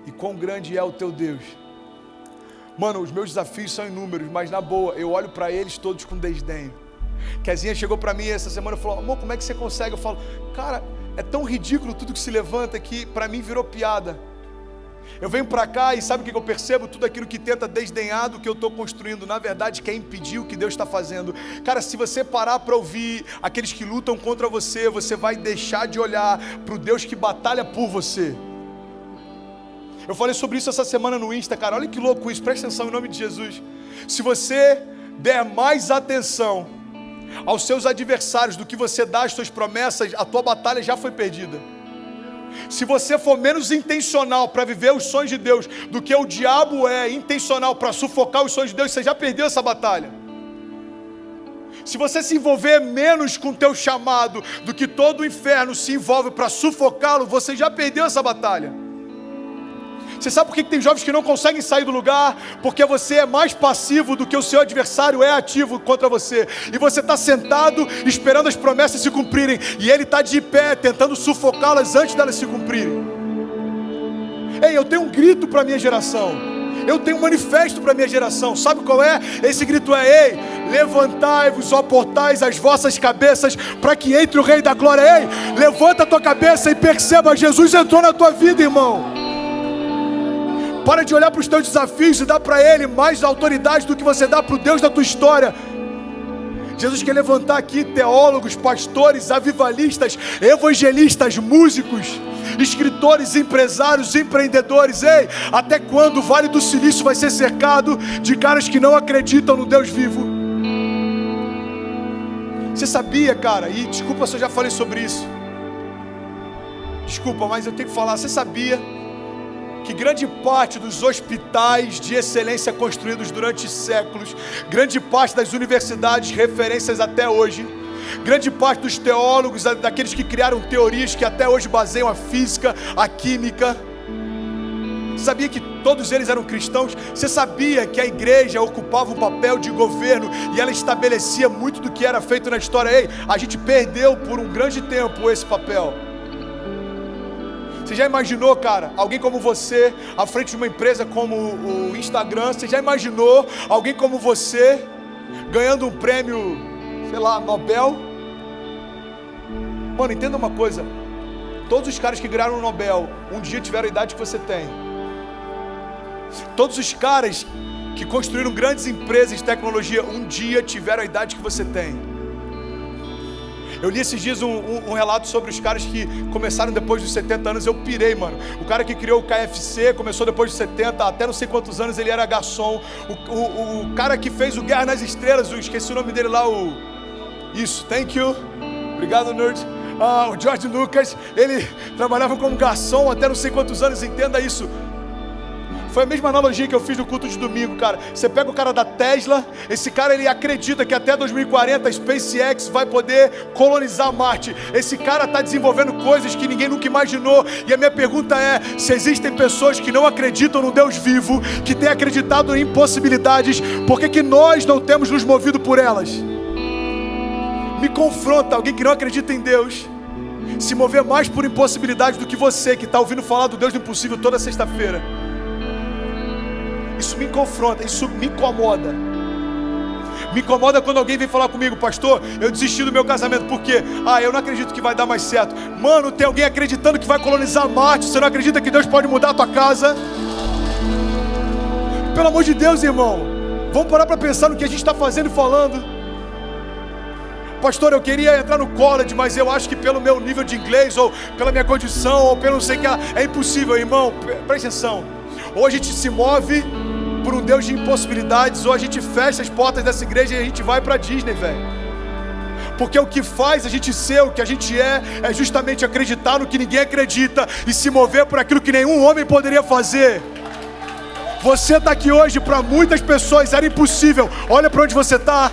e quão grande é o teu Deus? Mano, os meus desafios são inúmeros, mas na boa, eu olho para eles todos com desdém. Kezinha chegou para mim essa semana e falou: amor, como é que você consegue? Eu falo: cara, é tão ridículo tudo que se levanta que para mim virou piada. Eu venho para cá e sabe o que eu percebo? Tudo aquilo que tenta desdenhar do que eu estou construindo, na verdade quer impedir o que Deus está fazendo. Cara, se você parar para ouvir aqueles que lutam contra você, você vai deixar de olhar para o Deus que batalha por você. Eu falei sobre isso essa semana no Insta, cara, olha que louco isso, presta atenção em nome de Jesus. Se você der mais atenção aos seus adversários do que você dá às suas promessas, a tua batalha já foi perdida. Se você for menos intencional para viver os sonhos de Deus do que o diabo é intencional para sufocar os sonhos de Deus, você já perdeu essa batalha. Se você se envolver menos com o teu chamado do que todo o inferno se envolve para sufocá-lo, você já perdeu essa batalha. Você sabe por que tem jovens que não conseguem sair do lugar? Porque você é mais passivo do que o seu adversário é ativo contra você. E você está sentado esperando as promessas se cumprirem, e ele está de pé tentando sufocá-las antes delas se cumprirem. Ei, eu tenho um grito para a minha geração. Eu tenho um manifesto para a minha geração. Sabe qual é? Esse grito é: ei, levantai-vos, ó portais, as vossas cabeças, para que entre o Rei da Glória. Ei, levanta a tua cabeça e perceba, Jesus entrou na tua vida, irmão. Para de olhar para os teus desafios e dar para Ele mais autoridade do que você dá para o Deus da tua história. Jesus quer levantar aqui teólogos, pastores, avivalistas, evangelistas, músicos, escritores, empresários, empreendedores. Ei, até quando o Vale do Silício vai ser cercado de caras que não acreditam no Deus vivo? Você sabia, cara, e desculpa se eu já falei sobre isso. Desculpa, mas eu tenho que falar. Você sabia que grande parte dos hospitais de excelência construídos durante séculos, grande parte das universidades, referências até hoje, grande parte dos teólogos, daqueles que criaram teorias que até hoje baseiam a física, a química, sabia que todos eles eram cristãos? Você sabia que a igreja ocupava um papel de governo e ela estabelecia muito do que era feito na história? Ei, a gente perdeu por um grande tempo esse papel. Você já imaginou, cara, alguém como você à frente de uma empresa como o Instagram? Você já imaginou alguém como você ganhando um prêmio, sei lá, Nobel? Mano, entenda uma coisa. Todos os caras que ganharam o Nobel um dia tiveram a idade que você tem. Todos os caras que construíram grandes empresas de tecnologia um dia tiveram a idade que você tem. Eu li esses dias um relato sobre os caras que começaram depois dos 70 anos. Eu pirei, mano. O cara que criou o KFC começou depois dos 70, até não sei quantos anos ele era garçom. O cara que fez o Guerra nas Estrelas, eu esqueci o nome dele lá, Isso, thank you. Obrigado, nerd. O George Lucas, ele trabalhava como garçom até não sei quantos anos, entenda isso. Foi a mesma analogia que eu fiz no culto de domingo, cara. Você pega o cara da Tesla, esse cara ele acredita que até 2040 a SpaceX vai poder colonizar Marte. Esse cara está desenvolvendo coisas que ninguém nunca imaginou. E a minha pergunta é, se existem pessoas que não acreditam no Deus vivo, que têm acreditado em impossibilidades, por que nós não temos nos movido por elas? Me confronta alguém que não acredita em Deus se mover mais por impossibilidade do que você que está ouvindo falar do Deus do impossível toda sexta-feira. Isso me confronta, isso me incomoda. Me incomoda quando alguém vem falar comigo: pastor, eu desisti do meu casamento, por quê? Eu não acredito que vai dar mais certo. Mano, tem alguém acreditando que vai colonizar Marte, você não acredita que Deus pode mudar a tua casa? Pelo amor de Deus, irmão, vamos parar para pensar no que a gente está fazendo e falando. Pastor, eu queria entrar no college, mas eu acho que pelo meu nível de inglês, ou pela minha condição, ou pelo não sei o que, é impossível. Irmão, presta atenção. Ou a gente se move por um Deus de impossibilidades, ou a gente fecha as portas dessa igreja e a gente vai pra Disney, velho. Porque o que faz a gente ser o que a gente é justamente acreditar no que ninguém acredita e se mover por aquilo que nenhum homem poderia fazer. Você tá aqui hoje, para muitas pessoas era impossível. Olha para onde você tá.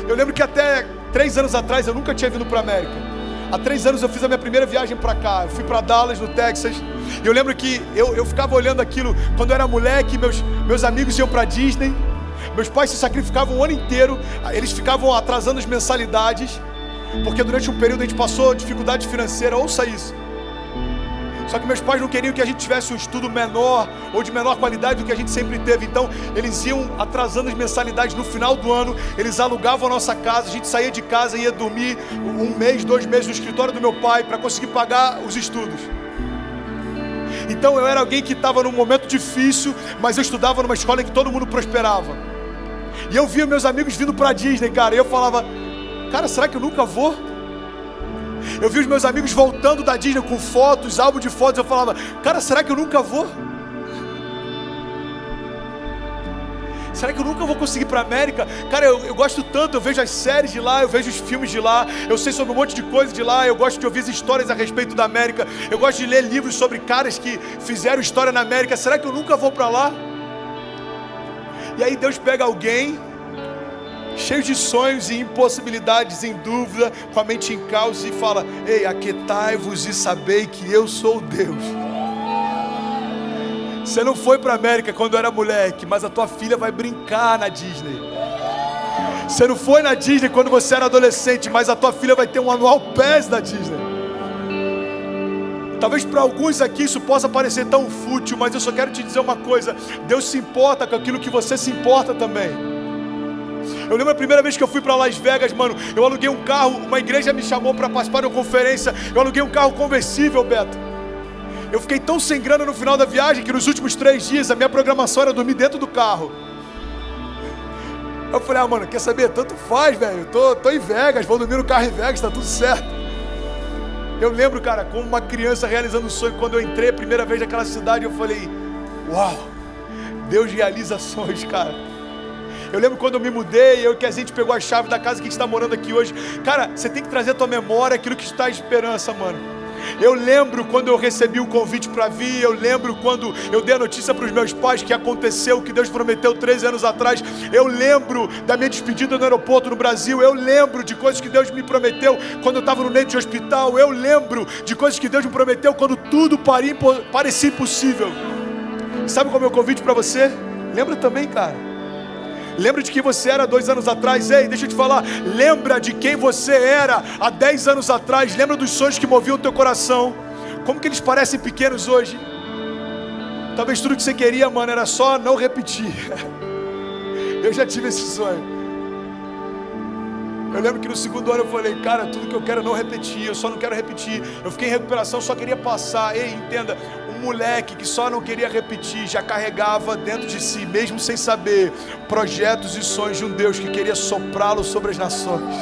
Eu lembro que até 3 anos atrás eu nunca tinha vindo para a América. Há 3 anos eu fiz a minha primeira viagem para cá. Eu fui para Dallas, no Texas. E eu lembro que eu ficava olhando aquilo. Quando eu era moleque, meus amigos iam para Disney. Meus pais se sacrificavam o ano inteiro. Eles ficavam atrasando as mensalidades, porque durante um período a gente passou dificuldade financeira. Ouça isso. Só que meus pais não queriam que a gente tivesse um estudo menor ou de menor qualidade do que a gente sempre teve. Então eles iam atrasando as mensalidades. No final do ano eles alugavam a nossa casa. A gente saía de casa e ia dormir 1 mês, 2 meses no escritório do meu pai para conseguir pagar os estudos. Então eu era alguém que estava num momento difícil, mas eu estudava numa escola em que todo mundo prosperava. E eu via meus amigos vindo para Disney, cara, e eu falava: cara, será que eu nunca vou? Eu vi os meus amigos voltando da Disney com fotos, álbum de fotos. Eu falava: cara, será que eu nunca vou? Será que eu nunca vou conseguir ir para a América? Cara, eu gosto tanto, eu vejo as séries de lá, eu vejo os filmes de lá, eu sei sobre um monte de coisa de lá, eu gosto de ouvir as histórias a respeito da América, eu gosto de ler livros sobre caras que fizeram história na América. Será que eu nunca vou para lá? E aí Deus pega alguém cheio de sonhos e impossibilidades, em dúvida, com a mente em caos, e fala: ei, aquietai-vos e sabei que eu sou Deus. Você não foi para a América quando era moleque, mas a tua filha vai brincar na Disney. Você não foi na Disney quando você era adolescente, mas a tua filha vai ter um Annual Pass da Disney. Talvez para alguns aqui isso possa parecer tão fútil, mas eu só quero te dizer uma coisa: Deus se importa com aquilo que você se importa também. Eu lembro a primeira vez que eu fui para Las Vegas, mano, eu aluguei um carro, uma igreja me chamou para participar de uma conferência, eu aluguei um carro conversível, Beto. Eu fiquei tão sem grana no final da viagem que nos últimos 3 dias a minha programação era dormir dentro do carro. Eu falei: mano, quer saber? Tanto faz, velho, tô em Vegas, vou dormir no carro em Vegas, tá tudo certo. Eu lembro, cara, como uma criança realizando um sonho, quando eu entrei a primeira vez naquela cidade, eu falei: uau, Deus realiza sonhos, cara. Eu lembro quando eu me mudei, que a gente pegou a chave da casa que a gente está morando aqui hoje. Cara, você tem que trazer à tua memória aquilo que está em esperança, mano. Eu lembro quando eu recebi o convite para vir. Eu lembro quando eu dei a notícia para os meus pais que aconteceu, que Deus prometeu 13 anos atrás. Eu lembro da minha despedida no aeroporto no Brasil. Eu lembro de coisas que Deus me prometeu quando eu estava no leito de hospital. Eu lembro de coisas que Deus me prometeu quando tudo parecia impossível. Sabe qual é o meu convite para você? Lembra também, cara. Lembra de quem você era 2 anos atrás. Ei, deixa eu te falar. Lembra de quem você era há 10 anos atrás. Lembra dos sonhos que moviam o teu coração. Como que eles parecem pequenos hoje. Talvez tudo que você queria, mano, era só não repetir. Eu já tive esse sonho. Eu lembro que no 2º ano eu falei, cara, tudo que eu quero é não repetir. Eu só não quero repetir. Eu fiquei em recuperação, só queria passar. Ei, entenda. Um moleque que só não queria repetir, já carregava dentro de si, mesmo sem saber, projetos e sonhos de um Deus que queria soprá-lo sobre as nações.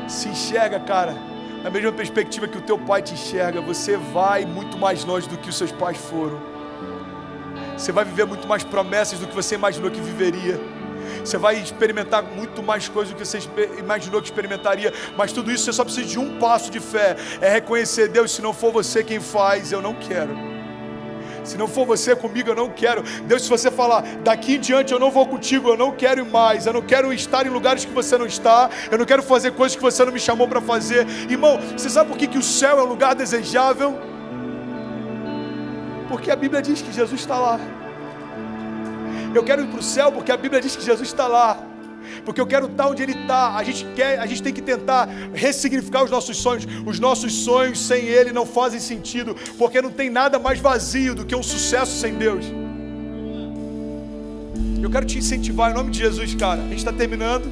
Se enxerga, cara, na mesma perspectiva que o teu pai te enxerga. Você vai muito mais longe do que os seus pais foram. Você vai viver muito mais promessas do que você imaginou que viveria. Você vai experimentar muito mais coisas do que você imaginou que experimentaria. Mas tudo isso você só precisa de um passo de fé. É reconhecer, Deus, se não for você quem faz, eu não quero. Se não for você comigo, eu não quero. Deus, se você falar, daqui em diante eu não vou contigo, eu não quero ir mais. Eu não quero estar em lugares que você não está. Eu não quero fazer coisas que você não me chamou para fazer. Irmão, você sabe por que o céu é um lugar desejável? Porque a Bíblia diz que Jesus está lá. Eu quero ir para o céu porque a Bíblia diz que Jesus está lá. Porque eu quero estar onde Ele está. A gente tem que tentar ressignificar os nossos sonhos. Os nossos sonhos sem Ele não fazem sentido. Porque não tem nada mais vazio do que um sucesso sem Deus. Eu quero te incentivar em nome de Jesus, cara. A gente está terminando.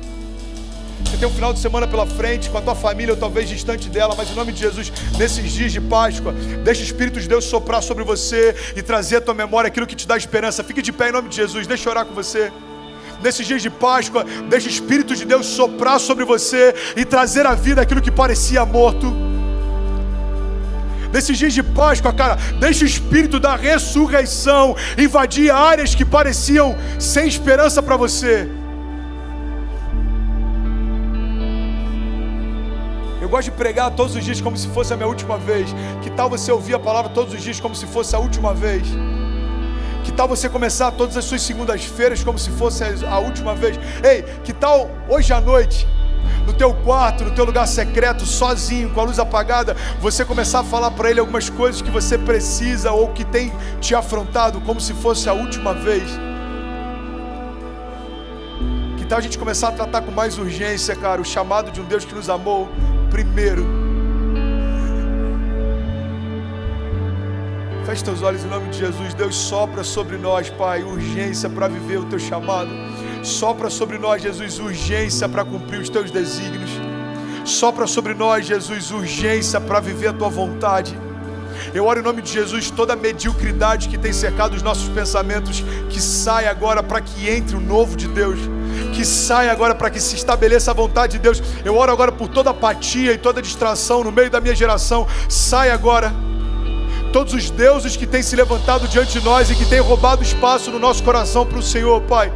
Você tem um final de semana pela frente, com a tua família, ou talvez distante dela, mas em nome de Jesus, nesses dias de Páscoa, deixa o Espírito de Deus soprar sobre você e trazer à tua memória aquilo que te dá esperança. Fique de pé em nome de Jesus, deixa eu orar com você. Nesses dias de Páscoa, deixa o Espírito de Deus soprar sobre você e trazer à vida aquilo que parecia morto. Nesses dias de Páscoa, cara, deixa o Espírito da ressurreição invadir áreas que pareciam sem esperança para você. Eu gosto de pregar todos os dias como se fosse a minha última vez. Que tal você ouvir a palavra todos os dias como se fosse a última vez? Que tal você começar todas as suas segundas-feiras como se fosse a última vez? Ei, que tal hoje à noite, no teu quarto, no teu lugar secreto, sozinho, com a luz apagada, você começar a falar para Ele algumas coisas que você precisa ou que tem te afrontado como se fosse a última vez? Que tal a gente começar a tratar com mais urgência, cara, o chamado de um Deus que nos amou primeiro? Feche teus olhos em nome de Jesus. Deus, sopra sobre nós, Pai, urgência para viver o teu chamado. Sopra sobre nós, Jesus, urgência para cumprir os teus desígnios. Sopra sobre nós, Jesus, urgência para viver a tua vontade. Eu oro em nome de Jesus, toda a mediocridade que tem cercado os nossos pensamentos, que saia agora para que entre o novo de Deus. Que saia agora para que se estabeleça a vontade de Deus. Eu oro agora por toda apatia e toda distração no meio da minha geração. Sai agora. Todos os deuses que têm se levantado diante de nós e que têm roubado espaço no nosso coração para o Senhor, Pai.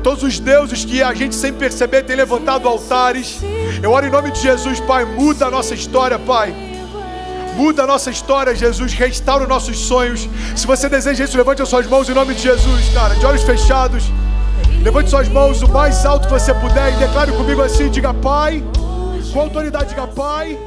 Todos os deuses que a gente sem perceber tem levantado altares. Eu oro em nome de Jesus, Pai, muda a nossa história, Pai. Muda a nossa história, Jesus, restaura os nossos sonhos. Se você deseja isso, levante as suas mãos em nome de Jesus, cara, de olhos fechados. Levante suas mãos o mais alto que você puder e declare comigo assim, diga Pai, com autoridade diga Pai.